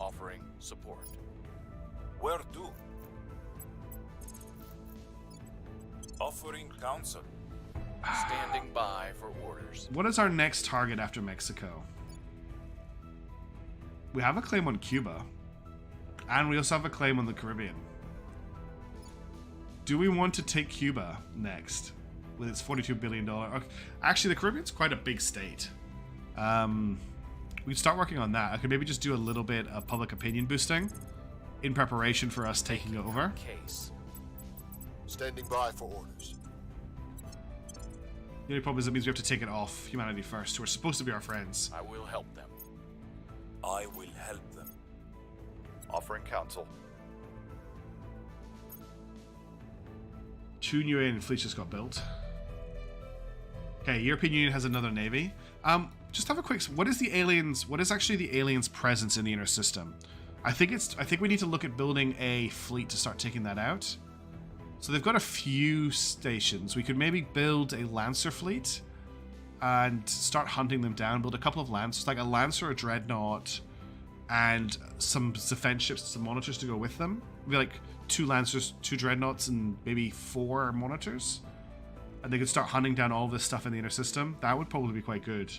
Offering support. Where to? Offering counsel. Standing by for orders. What is our next target after Mexico? We have a claim on Cuba, and we also have a claim on the Caribbean. Do we want to take Cuba next? with its $42 billion. Okay. Actually, the Caribbean's quite a big state. We can start working on that. I could maybe just do a little bit of public opinion boosting in preparation for us taking over. Case. Standing by for orders. The only problem is it means we have to take it off humanity first, who are supposed to be our friends. I will help them. I will help them. Offering counsel. 2 new alien fleets just got built. Okay, European Union has another navy. Just have a quick. What is actually the aliens' presence in the inner system? I think we need to look at building a fleet to start taking that out. So they've got a few stations. We could maybe build a Lancer fleet and start hunting them down. Build a couple of Lancers, like a Lancer, a Dreadnought, and some defense ships, some monitors to go with them. Maybe like 2 Lancers, 2 Dreadnoughts, and maybe 4 monitors. And they could start hunting down all this stuff in the inner system. That would probably be quite good.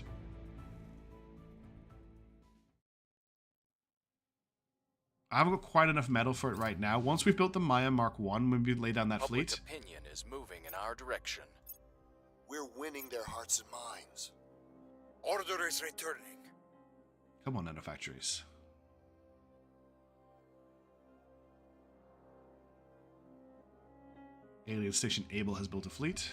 I haven't got quite enough metal for it right now. Once we've built the Maya Mark 1, when we lay down that Public fleet. opinion is moving in our direction. We're winning their hearts and minds. Order is returning. Come on, nanofactories. Alien Station Able has built a fleet.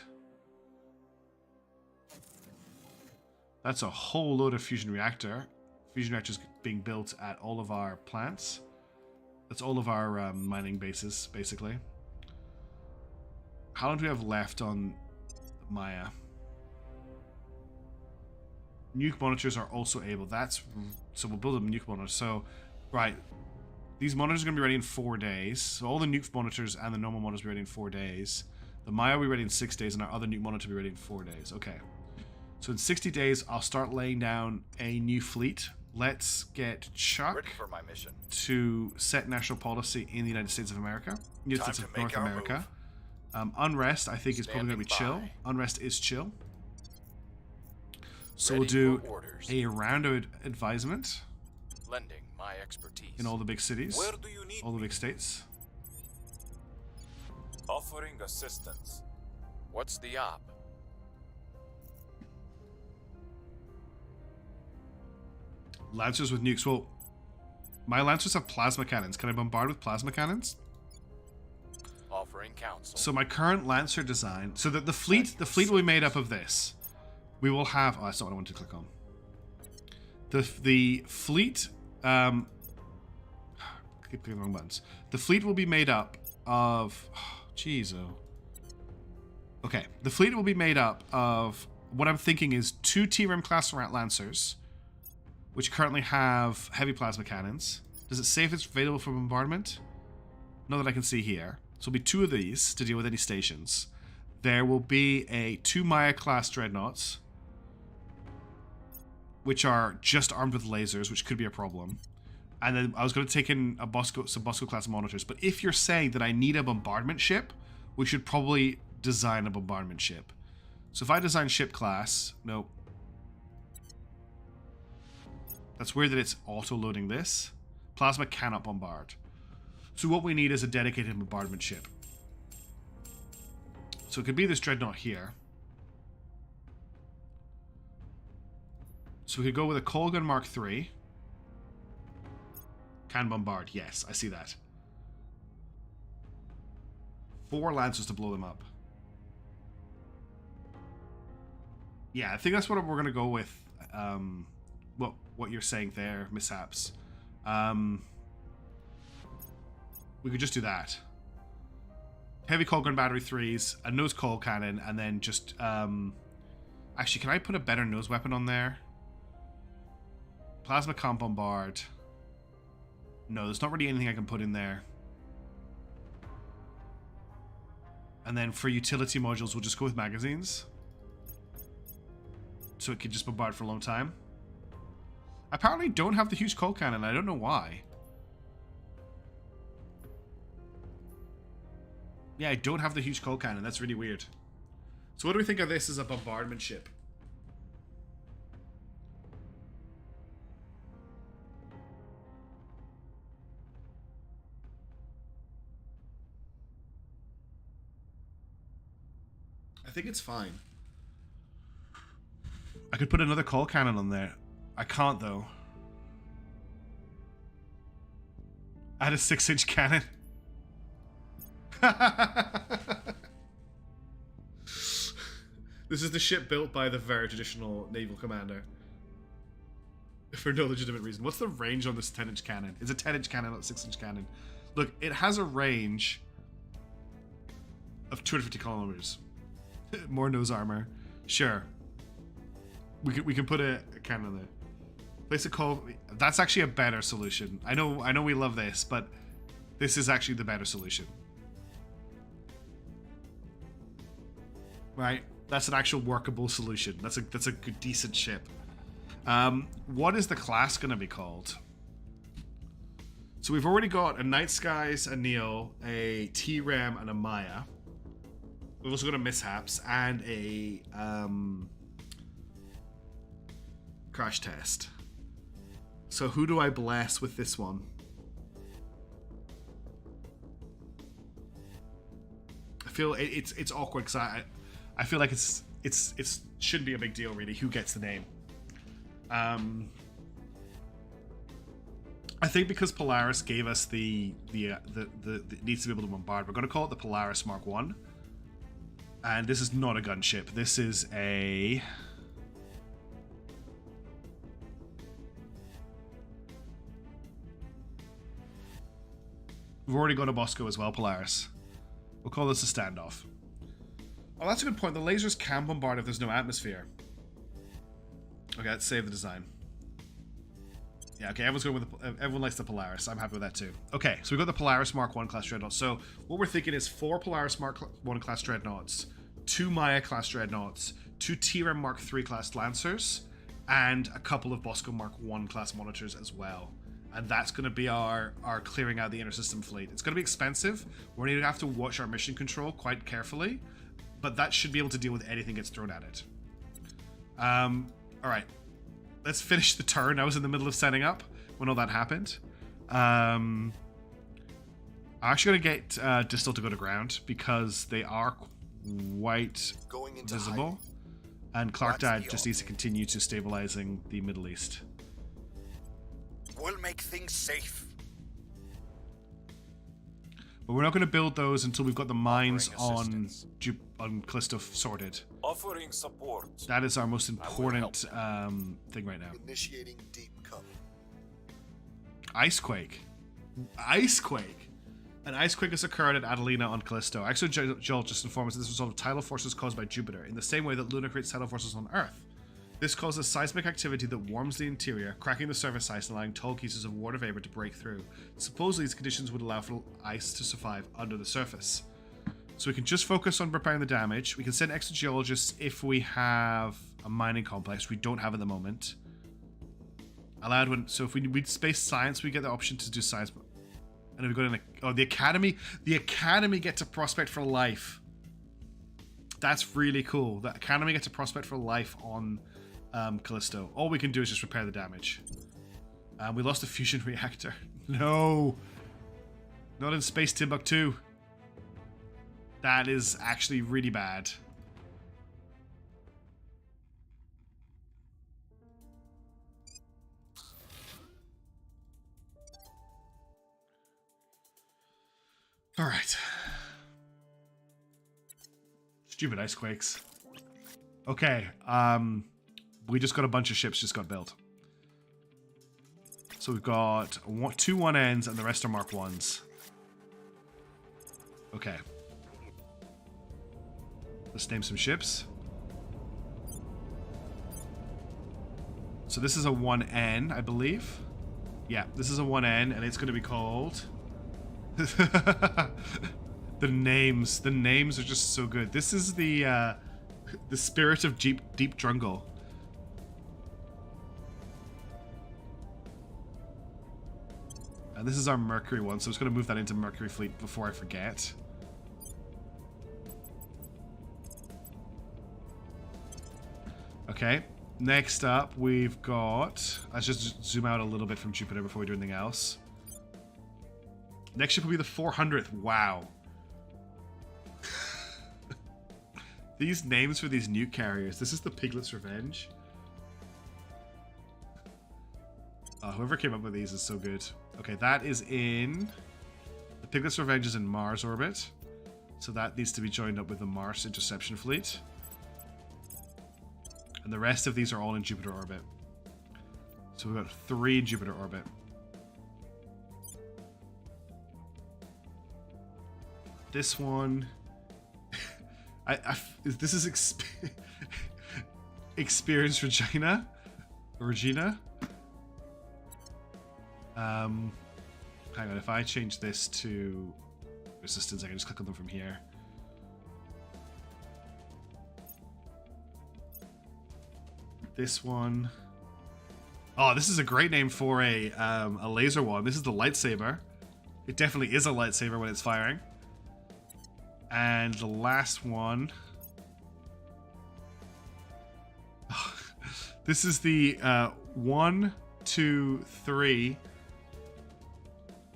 That's a whole load of fusion reactor. Fusion reactors being built at all of our plants. That's all of our mining bases, basically. How long do we have left on Maya? Nuke monitors are also able. So we'll build a nuke monitor. So, right. These monitors are going to be ready in 4 days. So all the nuke monitors and the normal monitors will be ready in 4 days. The Maya will be ready in 6 days, and our other nuke monitor will be ready in 4 days. Okay. So in 60 days, I'll start laying down a new fleet. Let's get Chuck Ready for my mission. to set national policy in the United States of America. United Time States to of make North our America. Unrest, I think, is probably going to be chill. Standing Unrest is chill. So Ready we'll do for orders. a round of advisement Lending my expertise. in all the big cities, Where do you need all the me? big states. Offering assistance. What's the op? Lancers with nukes. Well, my Lancers have plasma cannons. Can I bombard with plasma cannons? Offering counsel. So my current Lancer design. So that the fleet will be made up of this. We will have. Oh, that's not what I wanted to click on. The fleet. Keep clicking the wrong buttons. The fleet will be made up of. Jeez, oh. Okay, the fleet will be made up of what I'm thinking is 2 T-Rim class Lancers, which currently have heavy plasma cannons. Does it say if it's available for bombardment? Not that I can see here. So it'll be 2 of these to deal with any stations. There will be a 2 Maya class Dreadnoughts, which are just armed with lasers, which could be a problem. And then I was going to take in some Bosco class monitors. But if you're saying that I need a bombardment ship, we should probably design a bombardment ship. So if I design ship class, nope. That's weird that it's auto-loading this. Plasma cannot bombard. So what we need is a dedicated bombardment ship. So it could be this Dreadnought here. So we could go with a Colgan Mark III. Can bombard. Yes, I see that. 4 Lancers to blow them up. Yeah, I think that's what we're going to go with. What you're saying there, mishaps. We could just do that. Heavy Colgan battery 3s, a nose coal cannon, and then just... actually, can I put a better nose weapon on there? Plasma can't bombard. No, there's not really anything I can put in there. And then for utility modules, we'll just go with magazines. So it can just bombard for a long time. I apparently don't have the huge coal cannon. I don't know why. Yeah, I don't have the huge coal cannon. That's really weird. So what do we think of this as a bombardment ship? I think it's fine. I could put another call cannon on there. I can't, though. Add a 6-inch cannon. This is the ship built by the very traditional naval commander. For no legitimate reason. What's the range on this 10-inch cannon? It's a 10-inch cannon, not a 6-inch cannon. Look, it has a range of 250 kilometers. More nose armor. Sure. We can put a cannon there. Place a call. That's actually a better solution. I know we love this, but this is actually the better solution. Right? That's an actual workable solution. That's a good, decent ship. What is the class going to be called? So we've already got a Night Skies, a Neo, a T-Ram, and a Maya. We've also got a Mishaps and a Crash Test. So who do I bless with this one? I feel it's awkward because I feel like it's shouldn't be a big deal really. Who gets the name? I think because Polaris gave us the needs to be able to bombard, we're going to call it the Polaris Mark 1. And this is not a gunship. This is a... We've already got a Bosco as well, Polaris. We'll call this a standoff. Oh, that's a good point. The lasers can bombard if there's no atmosphere. Okay, let's save the design. Yeah, okay, everyone likes the Polaris. I'm happy with that too. Okay, so we've got the Polaris Mark 1 class dreadnoughts. So what we're thinking is 4 Polaris Mark 1 class dreadnoughts, 2 Maya class dreadnoughts, 2 T-Rem Mark 3 class lancers, and a couple of Bosco Mark 1 class monitors as well. And that's going to be our clearing out the intersystem fleet. It's going to be expensive. We're going to have to watch our mission control quite carefully, but that should be able to deal with anything gets thrown at it. All right. Let's finish the turn. I was in the middle of setting up when all that happened. I'm actually going to get Distal to go to ground because they are quite visible. And Clark Dad just needs to continue to stabilizing the Middle East. We'll make things safe. But we're not going to build those until we've got the mines on Callisto sorted. Offering support. That is our most important thing right now. Initiating deep cover. Icequake. Icequake. An icequake has occurred at Adelina on Callisto. Actually, Joel just informed us that this was a result of tidal forces caused by Jupiter, in the same way that Luna creates tidal forces on Earth. This causes seismic activity that warms the interior, cracking the surface ice and allowing tall pieces of water vapor to break through. Supposedly, these conditions would allow for ice to survive under the surface. So we can just focus on repairing the damage. We can send extra geologists if we have a mining complex. We don't have at the moment. Allowed when... So if we need space science, we get the option to do science. And we've got the Academy. The Academy get to prospect for life. That's really cool. The Academy get to prospect for life on Callisto. All we can do is just repair the damage. We lost a fusion reactor. No. Not in Space Timbuktu. That is actually really bad. All right. Stupid icequakes. Okay. We just got a bunch of ships just got built. So we've got 2 1Ns and the rest are Mark 1s. Okay. Let's name some ships. So this is a 1N, I believe. Yeah, this is a 1N, and it's going to be called... the names are just so good. This is the spirit of Deep Drungle. And this is our Mercury one, so I'm just going to move that into Mercury Fleet before I forget. Okay, next up we've got... Let's just zoom out a little bit from Jupiter before we do anything else. Next ship will be the 400th. Wow. These names for these nuke carriers. This is the Piglet's Revenge. Whoever came up with these is so good. Okay, that is in... The Piglet's Revenge is in Mars orbit. So that needs to be joined up with the Mars interception fleet. And the rest of these are all in Jupiter orbit. So we've got 3 in Jupiter orbit. This one... this is Experience Regina? Regina? Hang on, if I change this to Resistance, I can just click on them from here. This one... Oh, this is a great name for a laser one. This is the lightsaber. It definitely is a lightsaber when it's firing. And the last one... This is the 1, 2, 3.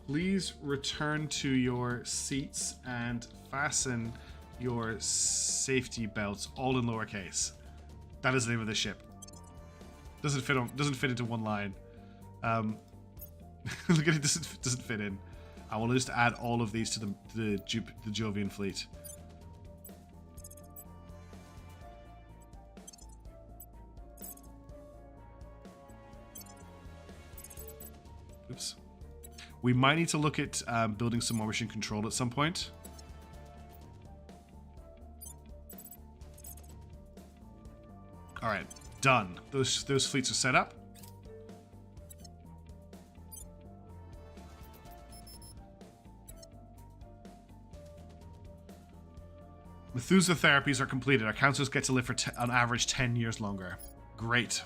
Please return to your seats and fasten your safety belts, all in lowercase. That is the name of the ship. Doesn't fit into one line. Look at it, doesn't fit in. I will just add all of these to the Jovian fleet. Oops. We might need to look at building some more mission control at some point. All right, done. Those fleets are set up. Methuselah therapies are completed. Our counselors get to live for on average 10 years longer. Great.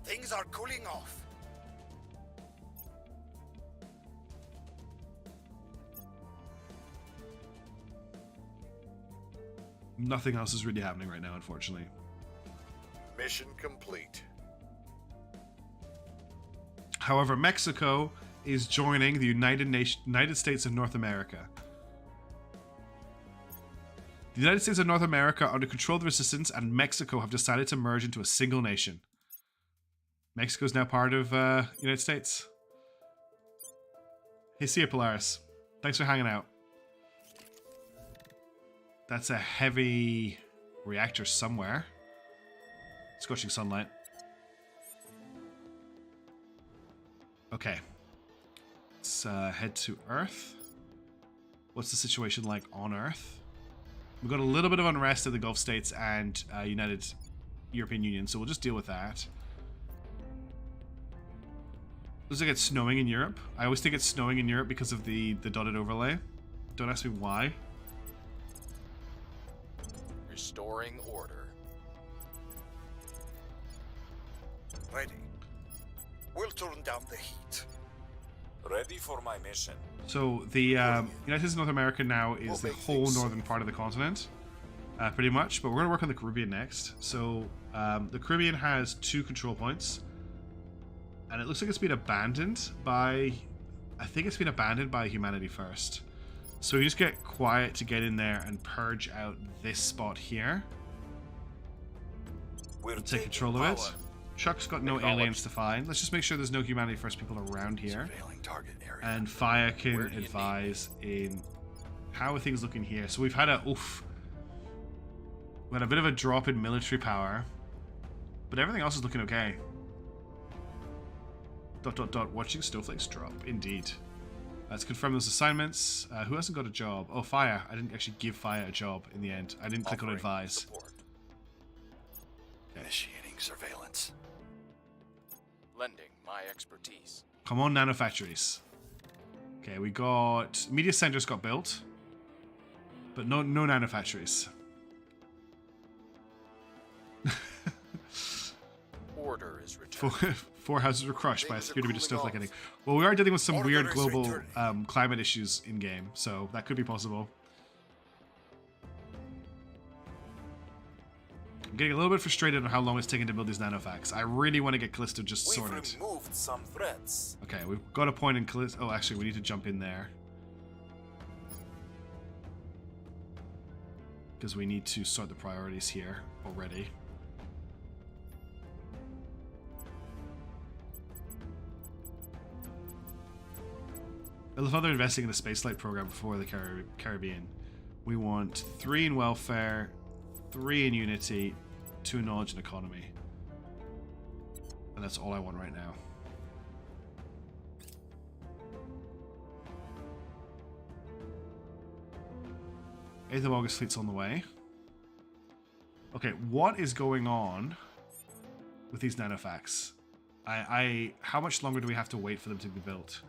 Things are cooling off. Nothing else is really happening right now, unfortunately. Mission complete. However, Mexico is joining the United States of North America. The United States of North America are under control of the Resistance, and Mexico have decided to merge into a single nation. Mexico is now part of United States. Hey, see you, Polaris. Thanks for hanging out. That's a heavy reactor somewhere. Scorching sunlight. Okay. Let's head to Earth. What's the situation like on Earth? We've got a little bit of unrest in the Gulf States and United European Union, so we'll just deal with that. Looks like it's snowing in Europe. I always think it's snowing in Europe because of the dotted overlay. Don't ask me why. Restoring order. Ready. We'll turn down the heat. Ready for my mission. So the United States of North America now is the whole northern part of the continent, pretty much. But we're going to work on the Caribbean next. So the Caribbean has 2 control points, and it looks like it's been abandoned by, I think it's been abandoned by humanity first. So we just get quiet to get in there and purge out this spot here. We're Take control of it. Chuck's got no aliens to find. Let's just make sure there's no humanity first people around here. Surveilling target area. And Fire can advise in how are things looking here. So we've had a we had a bit of a drop in military power, but everything else is looking okay. ... Watching snowflakes drop. Indeed. Let's confirm those assignments. Who hasn't got a job? Oh, Fire. I didn't actually give Fire a job in the end. I didn't click on advise. Support. Initiating surveillance. Lending my expertise. Come on, nanofactories. Okay, we got... Media centers got built, but no nanofactories. Order is returned. Four houses were crushed by a security breach of snowflake ending. Well, we are dealing with some weird global climate issues in game, so that could be possible. I'm getting a little bit frustrated on how long it's taking to build these nanofacs. I really want to get Callisto just sorted. We've removed some threats. Okay, we've got a point in Callisto. Oh, actually, we need to jump in there. because we need to sort the priorities here already. I love how they're investing in the spaceflight program before the Caribbean. We want 3 in welfare, 3 in unity, 2 in knowledge and economy. And that's all I want right now. 8th of August fleet's on the way. Okay, what is going on with these nanofacts? How much longer do we have to wait for them to be built?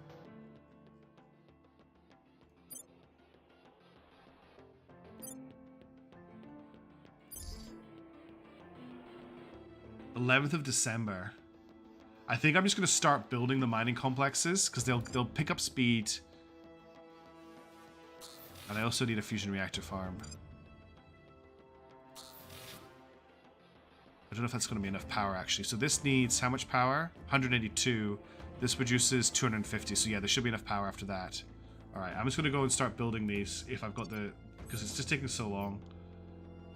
December 11th. I think I'm just going to start building the mining complexes because they'll pick up speed. And I also need a fusion reactor farm. I don't know if that's going to be enough power, actually. So this needs how much power? 182. This produces 250. So yeah, there should be enough power after that. Alright, I'm just going to go and start building these if I've got the... because it's just taking so long.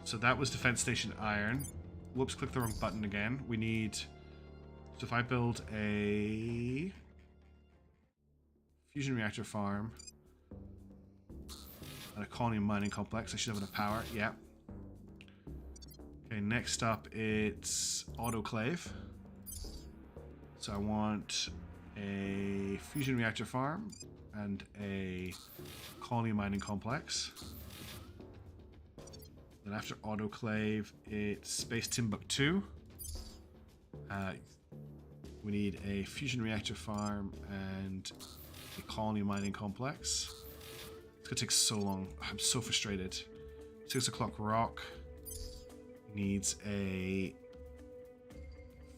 So that was Defense Station Iron. Whoops, click the wrong button again. We need... So if I build a... fusion reactor farm... and a colony mining complex, I should have enough power. Yeah. Okay, next up it's autoclave. So I want a fusion reactor farm and a colony mining complex. Then after autoclave, it's Space Timbuktu. We need a fusion reactor farm and a colony mining complex. It's gonna take so long. I'm so frustrated. 6 o'clock rock needs a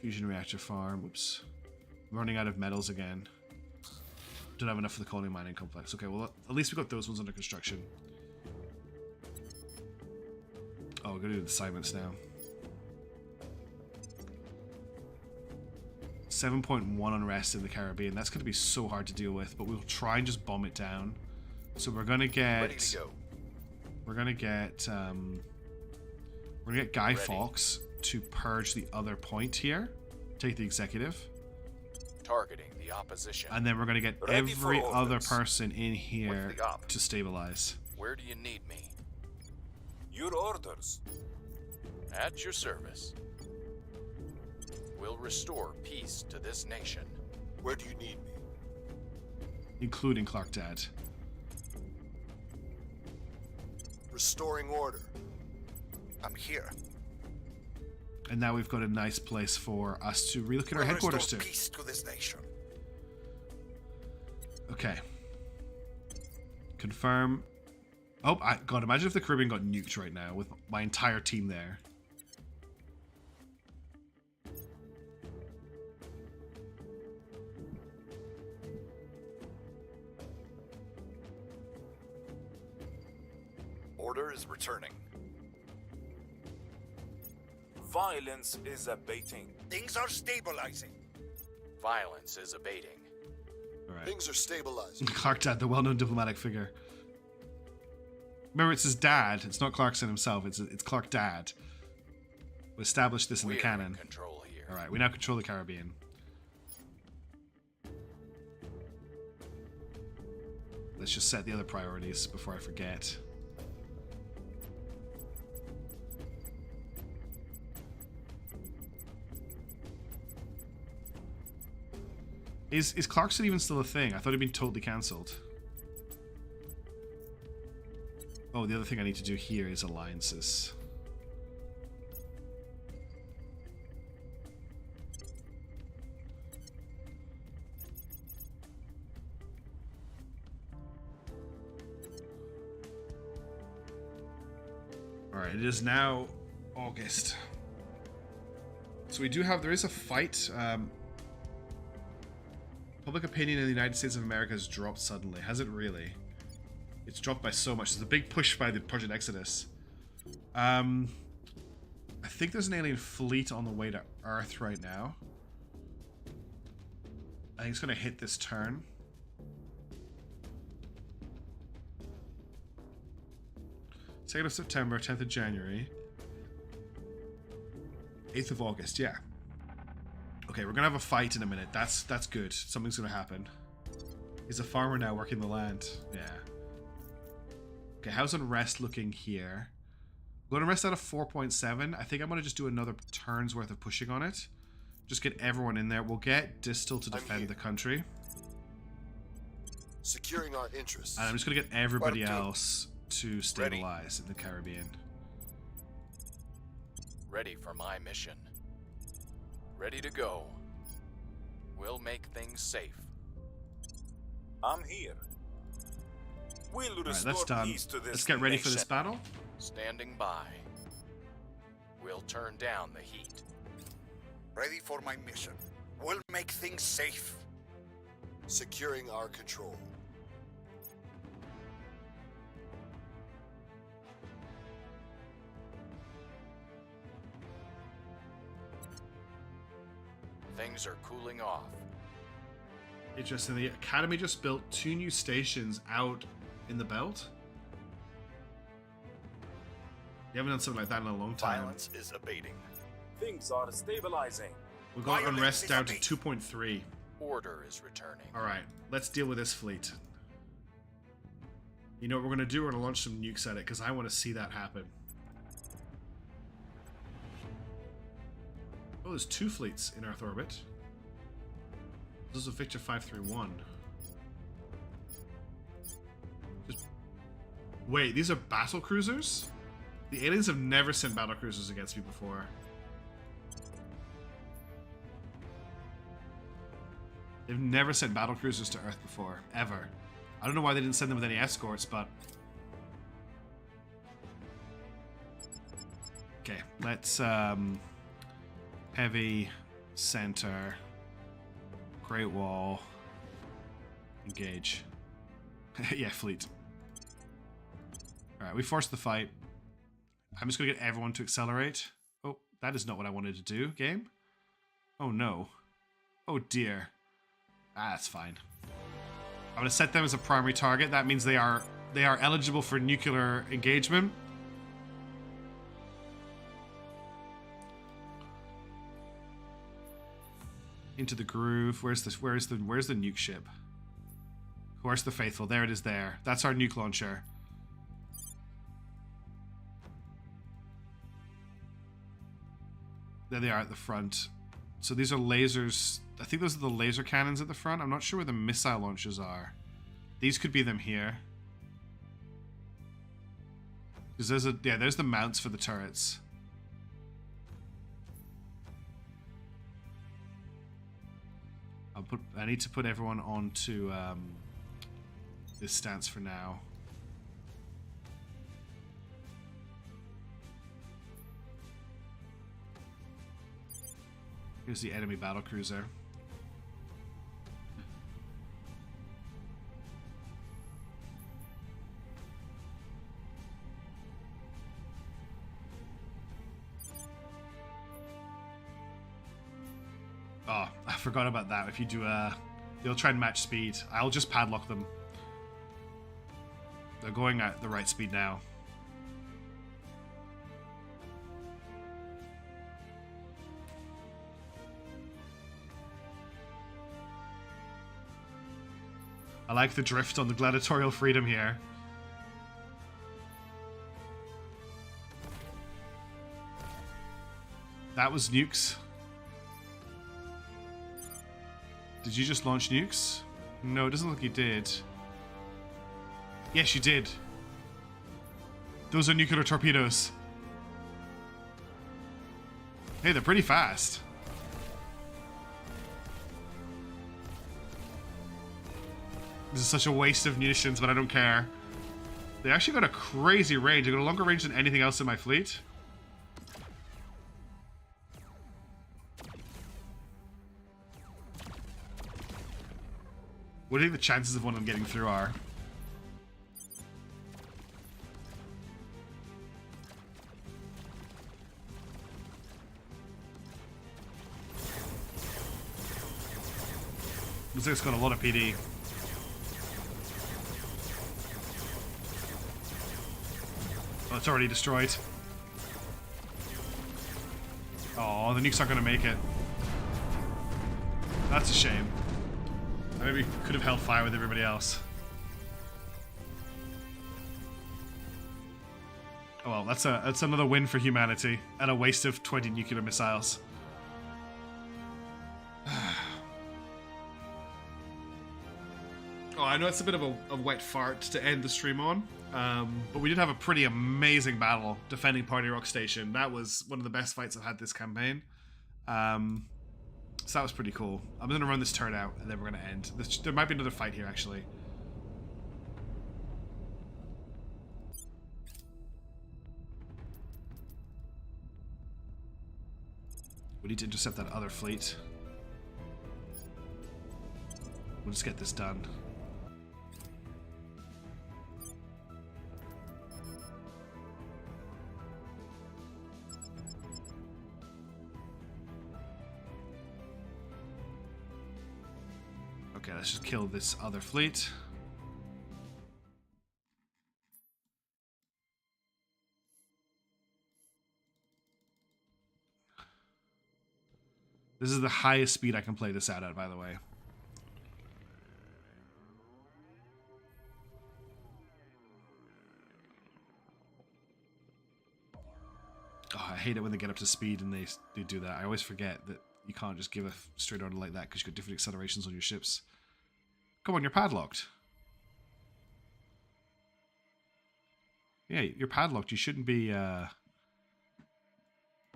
fusion reactor farm. Whoops. I'm running out of metals again. Don't have enough for the colony mining complex. Okay, well at least we got those ones under construction. Oh, we're gonna do the assignments now. 7.1 unrest in the Caribbean. That's gonna be so hard to deal with, but we'll try and just bomb it down. So we're gonna get... Ready to go. We're gonna get Guy Fawkes to purge the other point here. Take the executive. Targeting the opposition. And then we're gonna get Ready for every other orders. person in here What's the op? to stabilize. Where do you need me? Your orders. At your service. We'll restore peace to this nation. Where do you need me? Including Clark Dad. Restoring order. I'm here. And now we've got a nice place for us to relook at our We'll headquarters to. restore peace to this nation. Okay. Confirm. Oh, God, imagine if the Caribbean got nuked right now with my entire team there. Order is returning. Violence is abating. Things are stabilizing. Violence is abating. All right. Things are stabilizing. Clark Dad, the well-known diplomatic figure. Remember, it's his dad. It's not Clarkson himself. It's Clark Dad. We established this in the We're canon. in control here. All right, we now control the Caribbean. Let's just set the other priorities before I forget. Is Clarkson even still a thing? I thought he'd been totally cancelled. Oh, the other thing I need to do here is alliances. Alright, it is now August. So we do have, there is a fight. Public opinion in the United States of America has dropped suddenly. Has it really? It's dropped by so much. There's a big push by the Project Exodus. I think there's an alien fleet on the way to Earth right now. I think it's going to hit this turn. 2nd of September, 10th of January. 8th of August, yeah. Okay, we're gonna have a fight in a minute. That's good. Something's gonna happen. He's a farmer now working the land. Yeah. Okay, how's unrest looking here? I'm gonna rest out of 4.7. I think I'm gonna just do another turn's worth of pushing on it. Just get everyone in there. We'll get Distal to defend the country. Securing our interests. And I'm just gonna get everybody Part two. else to stabilize in the Caribbean. Ready for my mission. Ready to go. We'll make things safe. I'm here. We'll Alright, restore that's done. peace to this Let's get ready for this nation. battle. Standing by. We'll turn down the heat. Ready for my mission. We'll make things safe. Securing our control. Things are cooling off. Interesting. The Academy just built 2 new stations out in the belt. You haven't done something like that in a long time. Violence is abating. Things are stabilizing. We've got Violence unrest is down to abating. 2.3. Order is returning. Alright, let's deal with this fleet. You know what we're going to do? We're going to launch some nukes at it, because I want to see that happen. Oh, there's 2 fleets in Earth orbit. This is a Victor 531. Wait, these are battle cruisers? The aliens have never sent battle cruisers against me before. They've never sent battle cruisers to Earth before, ever. I don't know why they didn't send them with any escorts, but... Okay, let's, Heavy, center, Great Wall, engage. Yeah, fleet. Alright, we forced the fight. I'm just gonna get everyone to accelerate. Oh, that is not what I wanted to do, game. Oh no. Oh dear. Ah, that's fine. I'm gonna set them as a primary target. That means they are eligible for nuclear engagement. Into the groove. Where's the nuke ship? Where's the faithful? There it is there. That's our nuke launcher. There they are at the front. So these are lasers. I think those are the laser cannons at the front. I'm not sure where the missile launchers are. These could be them here. Because there's the mounts for the turrets. I need to put everyone onto this stance for now. Here's the enemy battlecruiser. Oh, I forgot about that. If you do they'll try and match speed. I'll just padlock them. They're going at the right speed now. I like the drift on the gladiatorial freedom here. That was nukes. Did you just launch nukes? No, it doesn't look like you did. Yes, you did. Those are nuclear torpedoes. Hey, they're pretty fast. This is such a waste of munitions, but I don't care. They actually got a crazy range. They got a longer range than anything else in my fleet. What do you think the chances of one of them getting through are? Looks like it's got a lot of PD. Oh, it's already destroyed. Oh, the nukes aren't going to make it. That's a shame. I maybe could have held fire with everybody else. Oh well, that's another win for humanity and a waste of 20 nuclear missiles. Oh, I know it's a bit of a wet fart to end the stream on, but we did have a pretty amazing battle defending Party Rock Station. That was one of the best fights I've had this campaign. So that was pretty cool. I'm going to run this turn out, and then we're going to end. There might be another fight here, actually. We need to intercept that other fleet. We'll just get this done. Okay, let's just kill this other fleet. This is the highest speed I can play this out at, by the way. Oh, I hate it when they get up to speed and they do that. I always forget that you can't just give a straight order like that because you've got different accelerations on your ships. Come on, you're padlocked. Yeah, you're padlocked. You shouldn't be... Oh,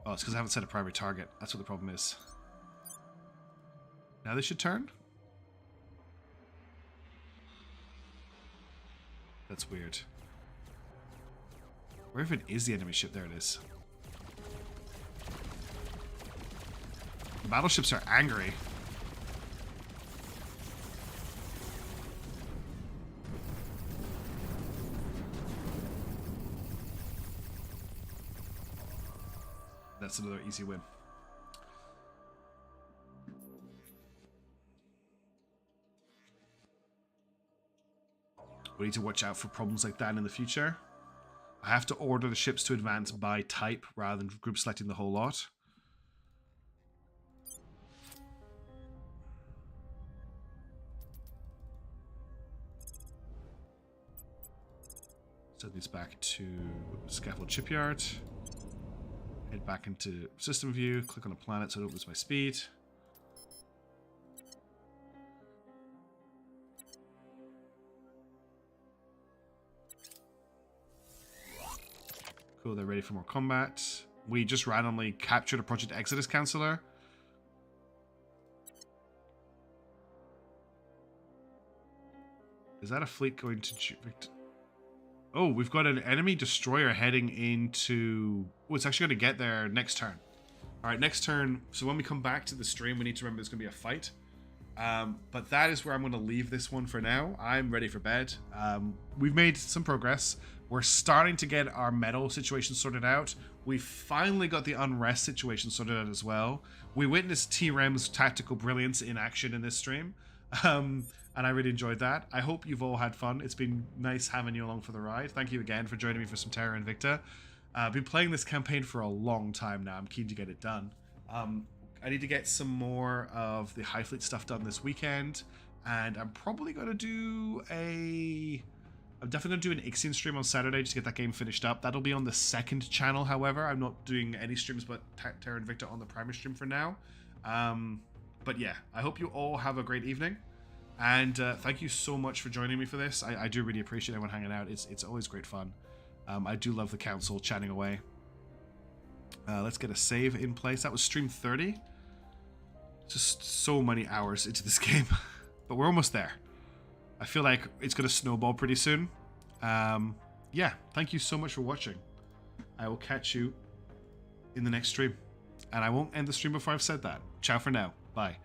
it's because I haven't set a primary target. That's what the problem is. Now they should turn? That's weird. Where even is the enemy ship? There it is. The battleships are angry. That's another easy win. We need to watch out for problems like that in the future. I have to order the ships to advance by type rather than group selecting the whole lot. Send these back to Scaffold Shipyard. Head back into System View. Click on a planet so I don't lose my speed. Cool, they're ready for more combat. We just randomly captured a Project Exodus Counselor. Is that a fleet going to... Oh, we've got an enemy destroyer heading into... Oh, it's actually going to get there next turn. Alright, next turn. So when we come back to the stream, we need to remember there's going to be a fight. But that is where I'm going to leave this one for now. I'm ready for bed. We've made some progress. We're starting to get our metal situation sorted out. We finally got the unrest situation sorted out as well. We witnessed T-Rem's tactical brilliance in action in this stream. And I really enjoyed that. I hope you've all had fun. It's been nice having you along for the ride. Thank you again for joining me for some Terra Invicta. I've been playing this campaign for a long time now. I'm keen to get it done. I need to get some more of the High Fleet stuff done this weekend. And I'm probably going to do a... I'm definitely going to do an Ixion stream on Saturday just to get that game finished up. That'll be on the second channel, however. I'm not doing any streams but Terra Invicta on the primary stream for now. But yeah, I hope you all have a great evening. And thank you so much for joining me for this. I do really appreciate everyone hanging out. It's always great fun. I do love the council chatting away. Let's get a save in place. That was stream 30. Just so many hours into this game. But we're almost there. I feel like it's going to snowball pretty soon. Yeah, thank you so much for watching. I will catch you in the next stream. And I won't end the stream before I've said that. Ciao for now. Bye.